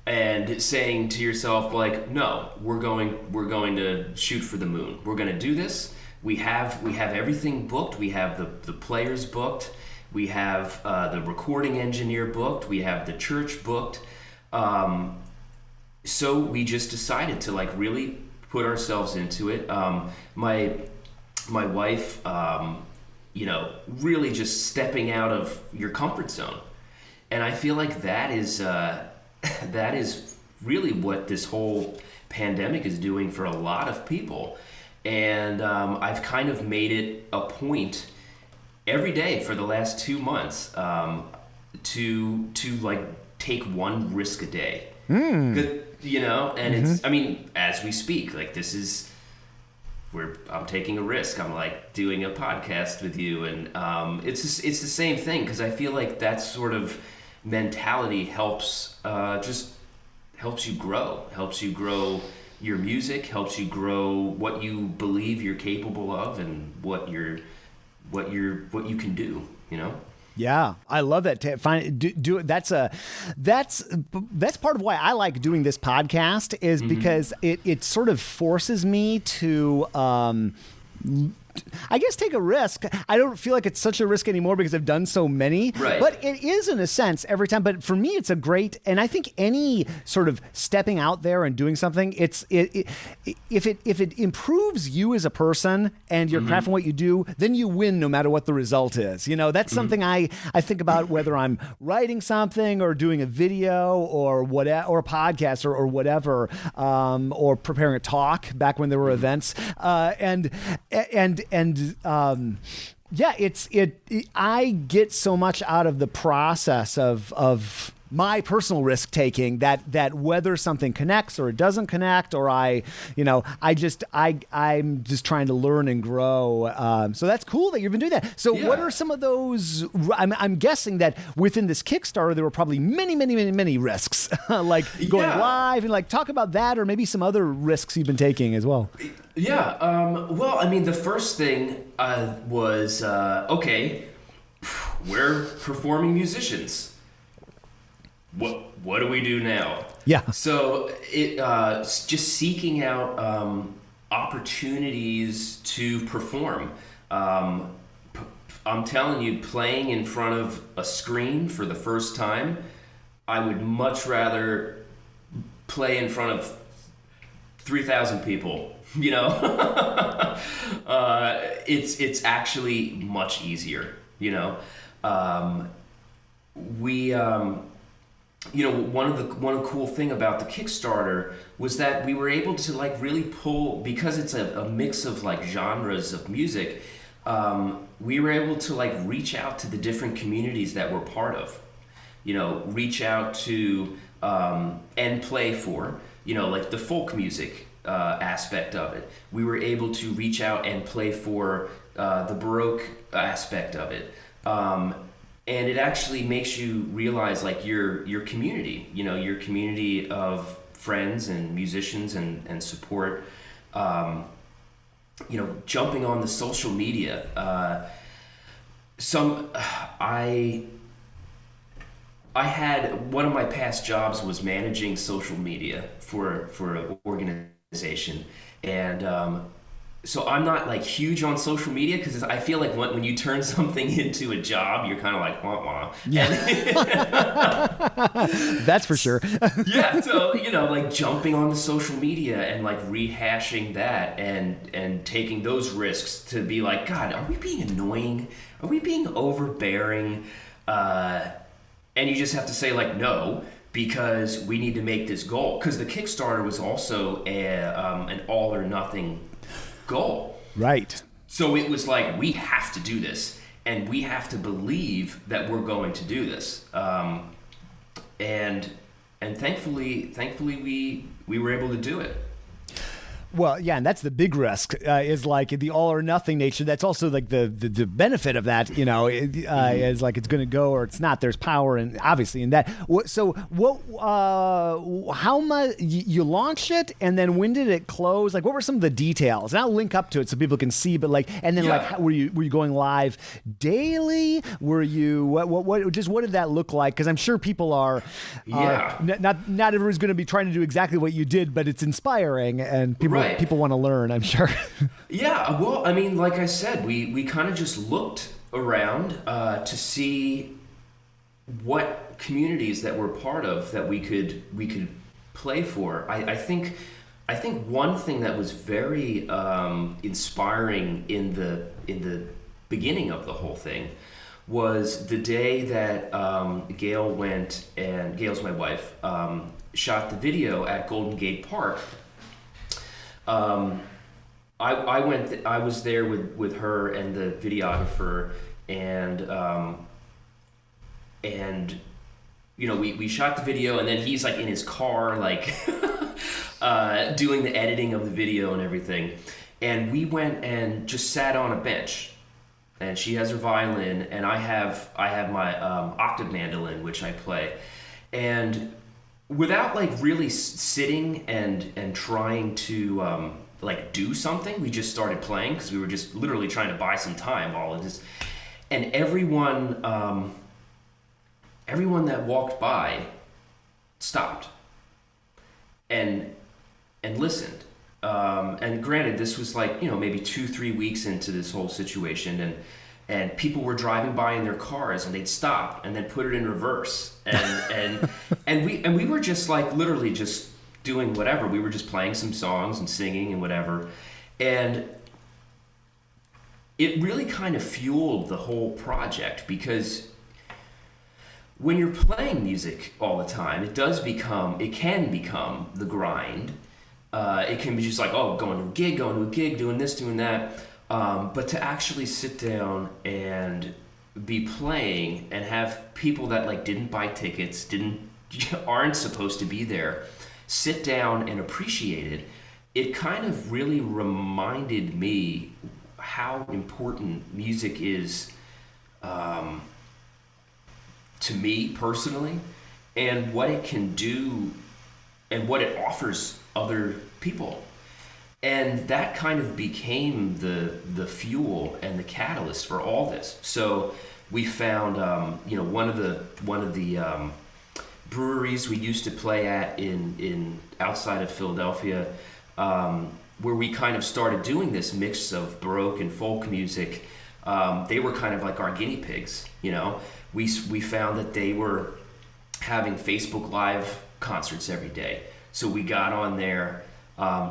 And saying to yourself, like, no, we're going to shoot for the moon. We're going to do this. We have everything booked. We have the players booked. We have the recording engineer booked. We have the church booked. So we just decided to like really put ourselves into it. My wife, really just stepping out of your comfort zone, and I feel like that is really what this whole pandemic is doing for a lot of people. And I've kind of made it a point every day for the last 2 months to like take one risk a day. And it's, I mean, as we speak, like this is I'm taking a risk. I'm like doing a podcast with you, and it's the same thing, because I feel like that sort of mentality helps you grow your music, helps you grow what you believe you're capable of, and what you can do, Yeah, I love that. That's part of why I like doing this podcast, is because it sort of forces me to I guess, take a risk. I don't feel like it's such a risk anymore because I've done so many. Right. But it is, in a sense, every time. But for me, it's a great, and I think any sort of stepping out there and doing something, if it improves you as a person and your craft and what you do, then you win no matter what the result is. That's something I think about, whether I'm writing something or doing a video or whatever, or a podcast or whatever, or preparing a talk back when there were events. I get so much out of the process of my personal risk taking that whether something connects or it doesn't connect, or I'm just trying to learn and grow. So that's cool that you've been doing that. So what are some of those? I'm guessing that within this Kickstarter there were probably many risks, like going live, and talk about that, or maybe some other risks you've been taking as well. Yeah. Well, I mean, the first thing was okay. We're performing musicians. What do we do now? Yeah. So it just seeking out opportunities to perform. I'm telling you, playing in front of a screen for the first time, I would much rather play in front of 3,000 people. It's actually much easier. One of the cool thing about the Kickstarter was that we were able to really pull, because it's a mix of genres of music. We were able to reach out to the different communities that we're part of. Reach out to and play for the folk music aspect of it. We were able to reach out and play for the Baroque aspect of it. And it actually makes you realize your community, your community of friends and musicians and support, jumping on the social media. I had, one of my past jobs was managing social media for an organization. And so I'm not huge on social media, because I feel like when you turn something into a job, you're kind of wah wah. Yeah. That's for sure. Yeah. So jumping on the social media and rehashing that and taking those risks to be God, are we being annoying? Are we being overbearing? And you just have to say no, because we need to make this goal. Because the Kickstarter was also an all or nothing goal. Right. So it was we have to do this, and we have to believe that we're going to do this. And thankfully we were able to do it. Well, yeah, and that's the big risk, is the all or nothing nature. That's also the benefit of that, is it's going to go or it's not. There's power, and obviously in that. So how much you launched it, and then when did it close? What were some of the details? And I'll link up to it so people can see. But and then were you going live daily? Were you what did that look like? Because I'm sure people are not everyone's going to be trying to do exactly what you did, but it's inspiring, and people want to learn, I'm sure. Yeah, well, I mean, like I said, we kind of just looked around to see what communities that we're part of that we could play for. I think one thing that was very inspiring in the beginning of the whole thing was the day that Gail went, and Gail's my wife, shot the video at Golden Gate Park. I was there with her and the videographer, and we shot the video, and then he's in his car doing the editing of the video and everything, and we went and just sat on a bench, and she has her violin, and I have my octave mandolin, which I play, and without really sitting and trying to do something, we just started playing, because we were just literally trying to buy some time, all of this, and everyone that walked by stopped and listened, And granted, this was like, maybe 2-3 weeks into this whole situation, and people were driving by in their cars, and they'd stop and then put it in reverse, and we were just like literally just doing whatever. We were just playing some songs and singing and whatever, and it really kind of fueled the whole project, because when you're playing music all the time, it can become the grind. It can be just like, going to a gig, doing this, doing that. But to actually sit down and be playing and have people that like didn't buy tickets, aren't supposed to be there, sit down and appreciate it, it kind of really reminded me how important music is to me personally, and what it can do and what it offers other people. And that kind of became the fuel and the catalyst for all this. So we found one of the breweries we used to play at in outside of Philadelphia, where we kind of started doing this mix of Baroque and folk music. They were kind of like our guinea pigs, We found that they were having Facebook Live concerts every day. So we got on there,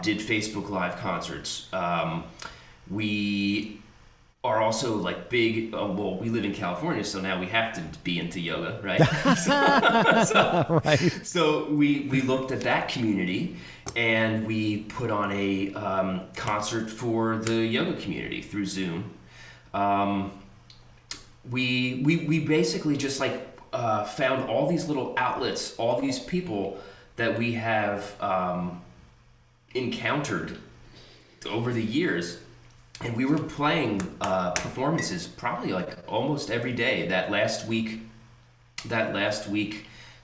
did Facebook Live concerts. We are also like big, we live in California, so now we have to be into yoga, right? Right. So we looked at that community, and we put on a concert for the yoga community through Zoom. We basically just like found all these little outlets, all these people that we have encountered over the years, and we were playing performances probably like almost every day that last week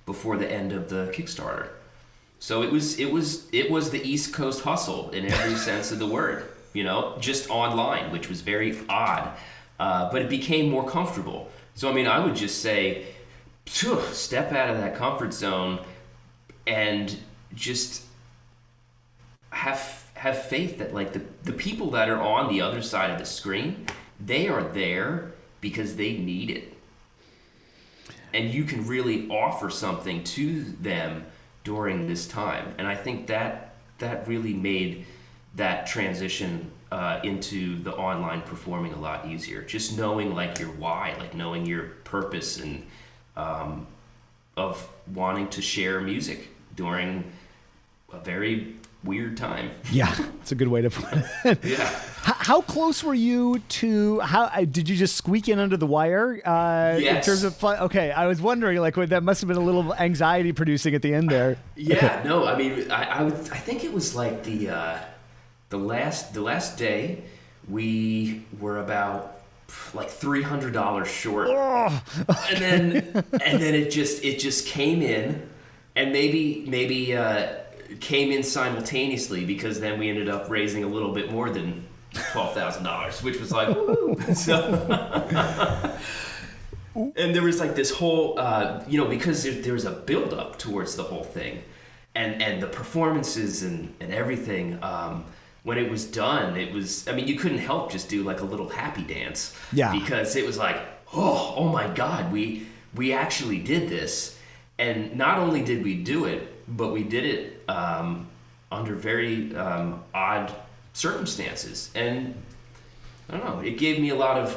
before the end of the Kickstarter. So it was the East Coast hustle in every sense of the word, just online, which was very odd, but it became more comfortable. So I would just say, step out of that comfort zone and just have faith that like the people that are on the other side of the screen, they are there because they need it, and you can really offer something to them during this time. And I think that really made that transition into the online performing a lot easier. Just knowing like your why, like knowing your purpose, and of wanting to share music during a very weird time. Yeah, that's a good way to put it. Yeah. How close were you to, did you just squeak in under the wire? Yes. In terms of fun? Okay, I was wondering, like, that must have been a little anxiety producing at the end there. Yeah, no, I think it was like the last day we were about like $300 short. Oh. and then it just came in, and maybe came in simultaneously, because then we ended up raising a little bit more than $12,000, which was like, woo! So, and there was like this whole, because there was a build up towards the whole thing, and the performances and everything. When it was done, it was, you couldn't help just do like a little happy dance. Yeah. Because it was like, oh my God, we actually did this. And not only did we do it, but we did it under very odd circumstances. And I don't know, it gave me a lot of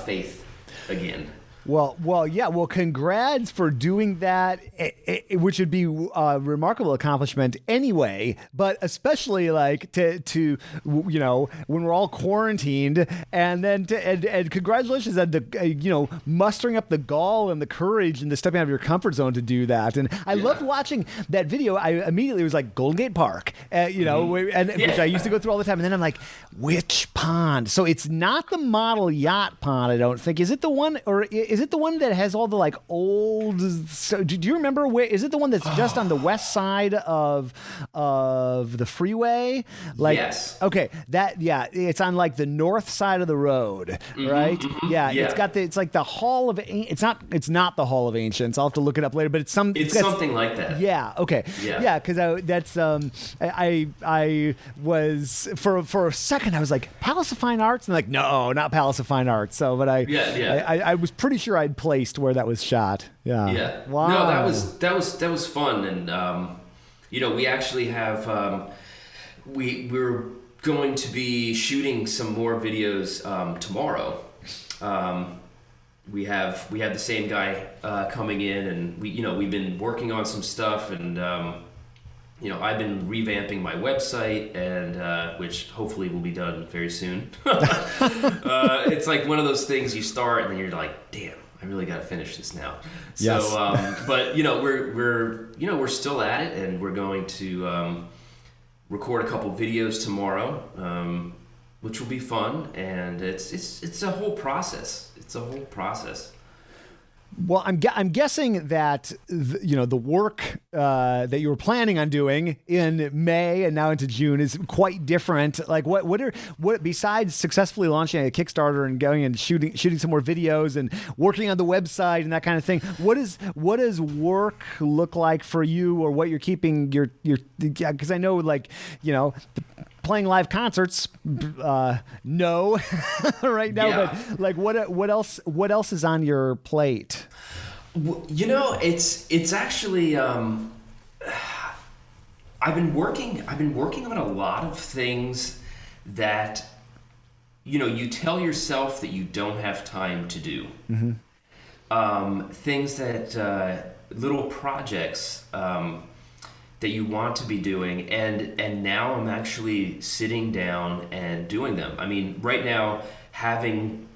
faith again. Well, yeah. Well, congrats for doing that, which would be a remarkable accomplishment anyway. But especially like to when we're all quarantined, and then and congratulations on the mustering up the gall and the courage and the stepping out of your comfort zone to do that. And I loved watching that video. I immediately was like Golden Gate Park, which I used to go through all the time. And then I'm like, which pond? So it's not the model yacht pond, I don't think. Is it the one, or is is it the one that has all the like old? So do you remember where? Is it the one that's just on the west side of the freeway? Like, yes. Okay, it's on like the north side of the road, right? Yeah, it's like the Hall of. It's not the Hall of Ancients. I'll have to look it up later, but it's something like that. Yeah. Okay. Yeah. Because I was for a second I was like Palace of Fine Arts and like no, not Palace of Fine Arts. So, but I was pretty sure I'd placed where that was shot. Yeah. Yeah. Wow. No, that was fun, and we actually have we're going to be shooting some more videos tomorrow. We have the same guy coming in, and we've been working on some stuff, and I've been revamping my website, and which hopefully will be done very soon. It's like one of those things you start, and then you're like, damn, I really got to finish this now. Yes. So, but we're still at it, and we're going to record a couple videos tomorrow, which will be fun, and it's a whole process. It's a whole process. Well, I'm guessing that the work that you were planning on doing in May and now into June is quite different. Like what besides successfully launching a Kickstarter and going and shooting some more videos and working on the website and that kind of thing, what does work look like for you, or what you're keeping your because I know playing live concerts, no, right now. Yeah. But like, what else is on your plate? It's actually I've been working on a lot of things that you tell yourself that you don't have time to do. Mm-hmm. Things that little projects. That you want to be doing, and now I'm actually sitting down and doing them. I mean, right now, having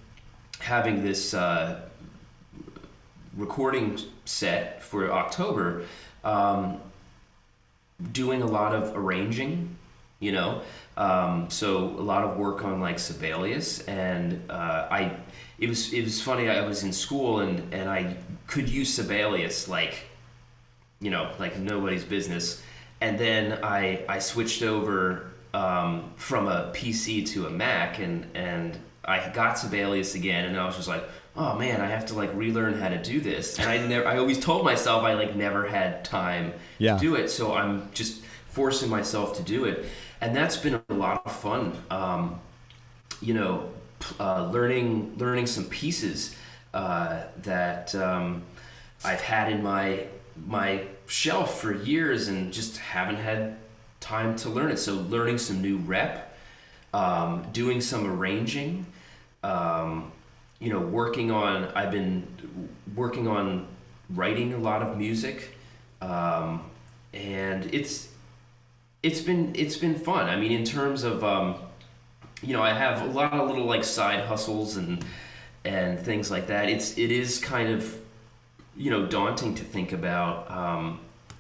this recording set for October, doing a lot of arranging, so a lot of work on like Sibelius, and it was funny. I was in school and I could use Sibelius like nobody's business. And then I switched over from a PC to a Mac, and I got Sibelius again, and I was just like, oh man, I have to like relearn how to do this. And I always told myself I like never had time to do it, so I'm just forcing myself to do it. And that's been a lot of fun, learning some pieces that I've had in my shelf for years and just haven't had time to learn it. So learning some new rep, doing some arranging, I've been working on writing a lot of music, and it's been fun. I mean, in terms of I have a lot of little like side hustles and things like that. It is kind of daunting to think about,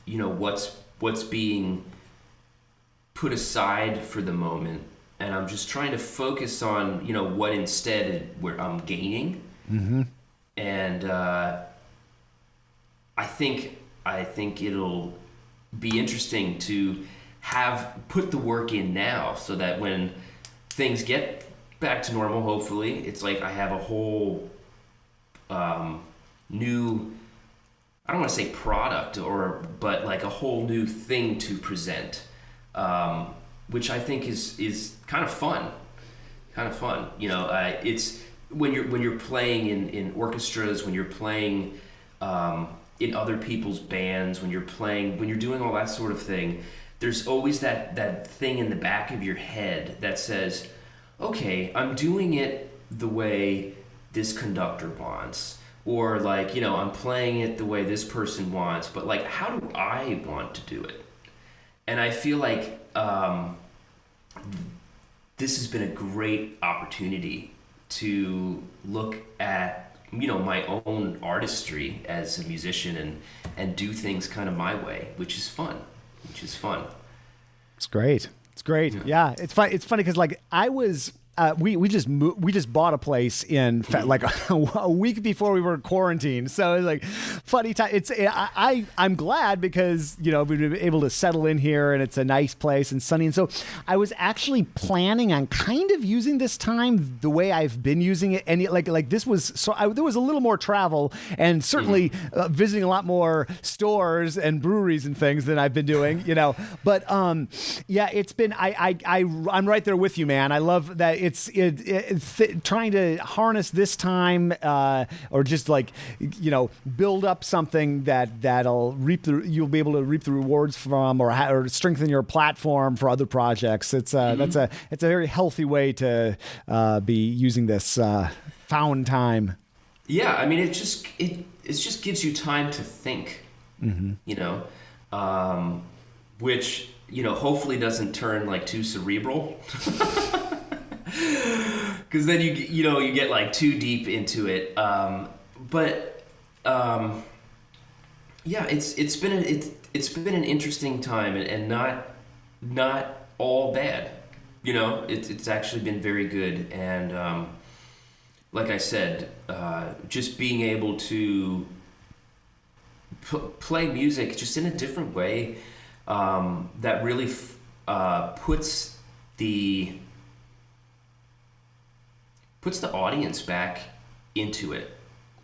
what's being put aside for the moment, and I'm just trying to focus on, what instead where I'm gaining, and I think it'll be interesting to put the work in now, so that when things get back to normal, hopefully, it's like I have a whole new, I don't want to say product, but like a whole new thing to present, which I think is kind of fun. It's when you're playing in orchestras, when you're playing in other people's bands, when you're doing all that sort of thing, there's always that thing in the back of your head that says, okay, I'm doing it the way this conductor wants. Or like, I'm playing it the way this person wants, but like, how do I want to do it? And I feel like this has been a great opportunity to look at, my own artistry as a musician and do things kind of my way, which is fun. It's great. Yeah, it's fun. It's funny because like I was we just bought a place in like a week before we were quarantined. So it's like funny time. I'm glad because we've been able to settle in here and it's a nice place and sunny. And so I was actually planning on kind of using this time the way I've been using it. And like this was there was a little more travel and certainly visiting a lot more stores and breweries and things than I've been doing. But yeah, it's been I'm right there with you, man. I love that it's trying to harness this time or just build up something that'll you'll be able to reap the rewards from or strengthen your platform for other projects. It's it's a very healthy way to be using this found time. Yeah, I mean it just gives you time to think. Which hopefully doesn't turn too cerebral. Because then you get too deep into it, yeah, it's been an interesting time and not all bad. It's actually been very good, and like I said, just being able to play music just in a different way that really puts the audience back into it,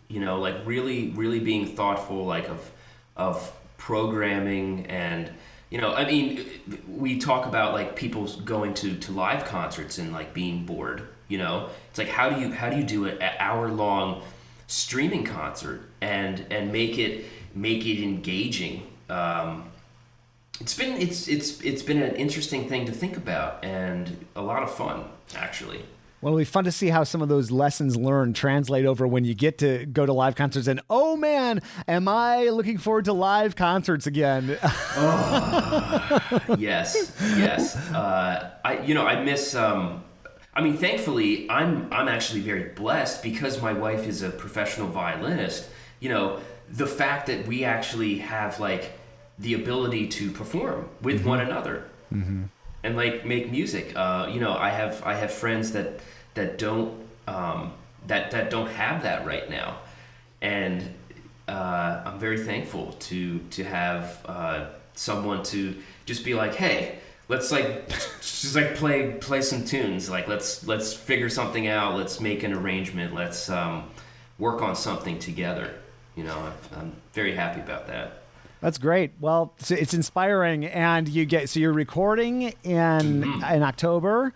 really being thoughtful of programming. And I mean, we talk about people going to live concerts and being bored. It's like how do you do an hour-long streaming concert and make it engaging. It's been an interesting thing to think about and a lot of fun, actually. Well, it'll be fun to see how some of those lessons learned translate over when you get to go to live concerts. And oh man, am I looking forward to live concerts again? Yes. I miss. I mean, thankfully, I'm actually very blessed because my wife is a professional violinist. The fact that we actually have the ability to perform with one another. Mm-hmm. And make music. I have friends that don't don't have that right now, and I'm very thankful to have someone to just be like, hey, let's just play some tunes. Let's figure something out. Let's make an arrangement. Let's work on something together. I'm very happy about that. That's great. Well, it's inspiring, and you're recording in October,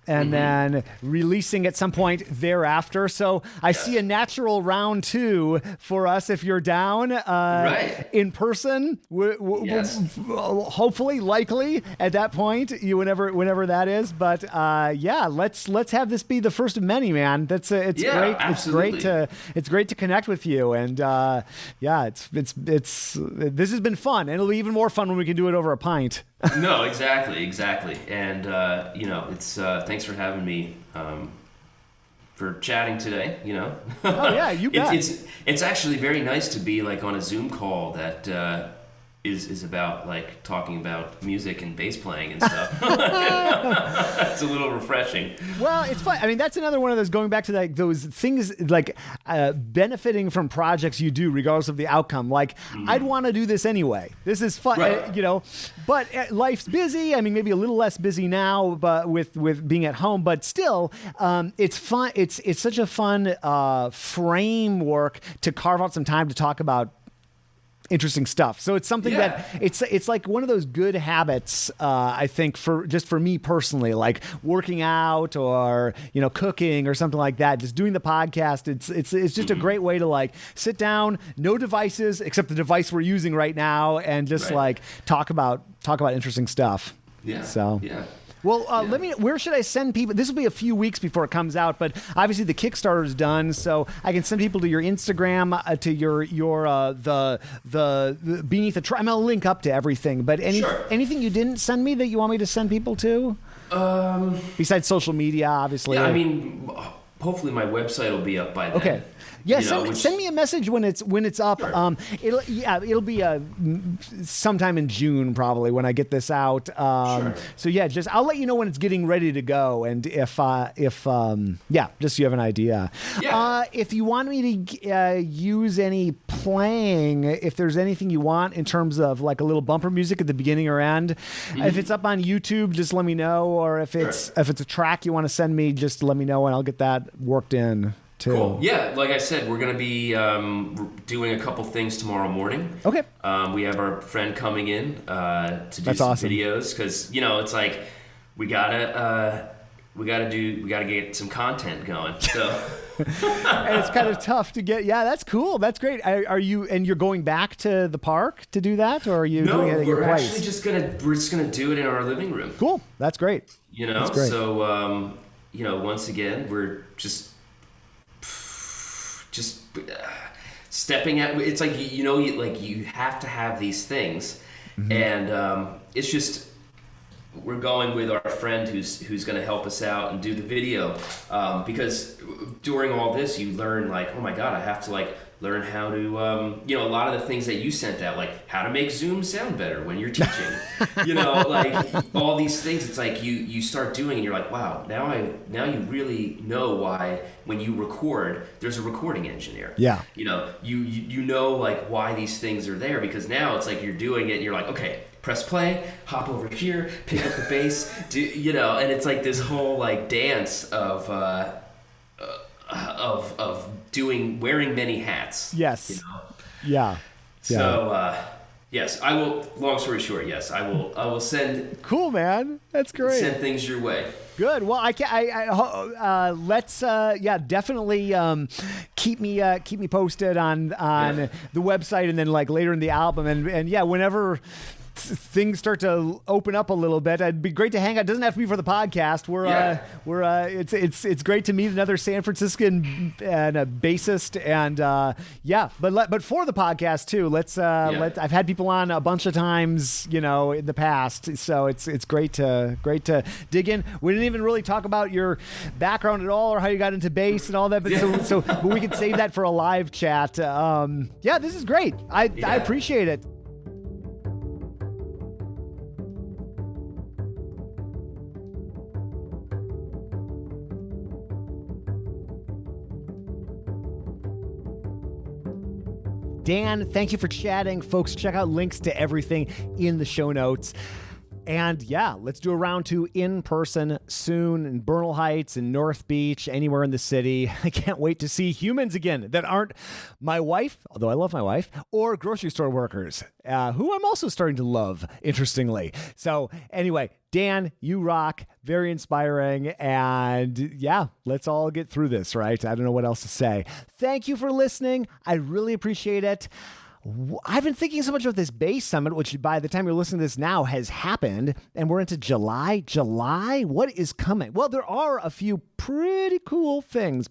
and then releasing at some point thereafter. So I see a natural round 2 for us if you're down in person. Hopefully, likely at that point, whenever that is. But let's have this be the first of many, man. It's great. Absolutely. It's great to connect with you, and this has been fun, and it'll be even more fun when we can do it over a pint. No, exactly. And, it's, thanks for having me, for chatting today, Oh yeah, you bet. It's actually very nice to be on a Zoom call that, is about talking about music and bass playing and stuff. It's a little refreshing. Well, it's fun. I mean, that's another one of those, going back to those things benefiting from projects you do regardless of the outcome. I'd want to do this anyway. This is fun, right. But life's busy. I mean, maybe a little less busy now, but with being at home, but still, it's fun. It's such a fun framework to carve out some time to talk about interesting stuff. So it's something that it's like one of those good habits, I think, for me personally, like working out or cooking or something like that. Just doing the podcast, it's just a great way to sit down, no devices except the device we're using right now, and just talk about interesting stuff. Yeah. So Well, where should I send people? This will be a few weeks before it comes out, but obviously the Kickstarter is done, so I can send people to your Instagram, to your the Beneath the Tree. I'm going to link up to everything, but anything you didn't send me that you want me to send people to? Besides social media, obviously. Yeah, I mean, hopefully my website will be up by then. Okay. Yeah, You know, send me a message when it's up. Sure. It'll be sometime in June probably when I get this out. Sure. So yeah, just I'll let you know when it's getting ready to go, and if just so you have an idea. Yeah. If you want me to use any playing, if there's anything you want in terms of like a little bumper music at the beginning or end, if it's up on YouTube, just let me know. Or if it's a track you want to send me, just let me know and I'll get that worked in. Too. Cool. Yeah, like I said, we're going to be doing a couple things tomorrow morning. Okay. We have our friend coming in to do That's some awesome. videos because it's like we gotta get some content going. So and it's kind of tough to get. Yeah, that's cool. That's great. Are you and you're going back to the park to do that, or are you doing it at your place? Actually we're just gonna do it in our living room. Cool. That's great. That's great. So once again, we're just stepping at it's like you have to have these things, and it's just we're going with our friend who's going to help us out and do the video, because during all this you learn like, oh my god, I have to learn how to a lot of the things that you sent out, like how to make Zoom sound better when you're teaching, like all these things. It's like you start doing and you're like, wow, now you really know why when you record there's a recording engineer. Yeah. You know like why these things are there, because now it's like you're doing it and you're like, okay, press play, hop over here, pick up the bass, and it's like this whole like dance of wearing many hats. Yes. Yeah. So yes, I will. Long story short, yes, I will send. Cool, man. That's great. Send things your way. Good. Well, let's definitely keep me posted on the website, and then like later in the album, and whenever things start to open up a little bit, it'd be great to hang out. It doesn't have to be for the podcast. It's great to meet another San Franciscan and a bassist, and but for the podcast too. I've had people on a bunch of times, in the past, so it's great to dig in. We didn't even really talk about your background at all or how you got into bass and all that, but we can save that for a live chat. This is great. I appreciate it. Dan, thank you for chatting. Folks, check out links to everything in the show notes. And let's do a round 2 in person soon in Bernal Heights and North Beach, anywhere in the city. I can't wait to see humans again that aren't my wife, although I love my wife, or grocery store workers, who I'm also starting to love, interestingly. So anyway, Dan, you rock. Very inspiring. And let's all get through this, right? I don't know what else to say. Thank you for listening. I really appreciate it. I've been thinking so much about this bass summit, which by the time you're listening to this now has happened, and we're into July. What is coming? Well, there are a few pretty cool things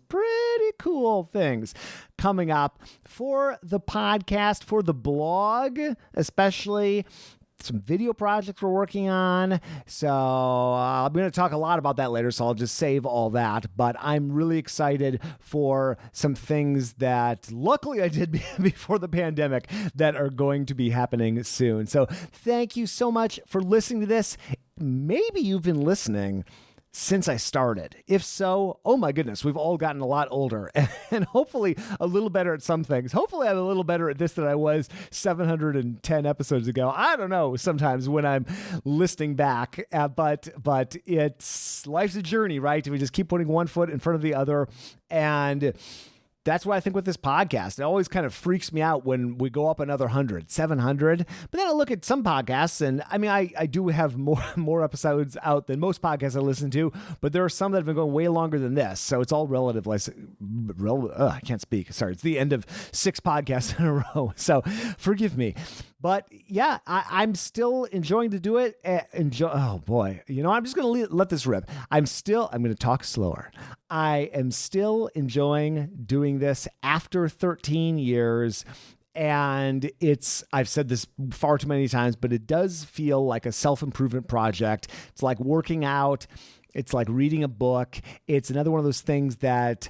coming up for the podcast, for the blog, especially some video projects we're working on. So I'm going to talk a lot about that later, so I'll just save all that. But I'm really excited for some things that luckily I did before the pandemic that are going to be happening soon. So thank you so much for listening to this. Maybe you've been listening since I started. If so, oh my goodness, we've all gotten a lot older and hopefully a little better at some things. Hopefully I'm a little better at this than I was 710 episodes ago. I don't know sometimes when I'm listening back, but life's a journey, right? We just keep putting one foot in front of the other, and that's what I think with this podcast. It always kind of freaks me out when we go up another 100, 700. But then I look at some podcasts, and I mean, I do have more episodes out than most podcasts I listen to, but there are some that have been going way longer than this. So it's all relative. I can't speak. Sorry. It's the end of 6 podcasts in a row. So forgive me. But I'm still enjoying to do it. Oh boy. I'm just going to let this rip. I'm going to talk slower. I am still enjoying doing this after 13 years. And I've said this far too many times, but it does feel like a self-improvement project. It's like working out. It's like reading a book. It's another one of those things that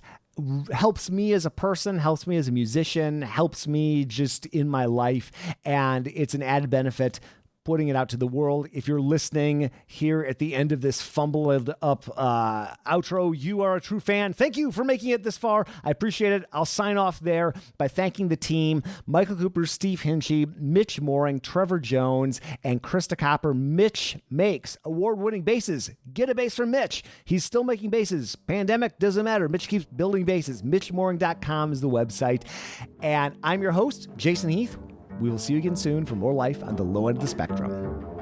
helps me as a person, helps me as a musician, helps me just in my life. And it's an added benefit putting it out to the world. If you're listening here at the end of this fumbled up outro, you are a true fan. Thank you for making it this far. I appreciate it. I'll sign off there by thanking the team, Michael Cooper, Steve Hinchy, Mitch Mooring, Trevor Jones, and Krista Copper. Mitch makes award-winning basses. Get a bass from Mitch. He's still making basses. Pandemic, doesn't matter. Mitch keeps building basses. MitchMooring.com is the website. And I'm your host, Jason Heath. We will see you again soon for more life on the low end of the spectrum.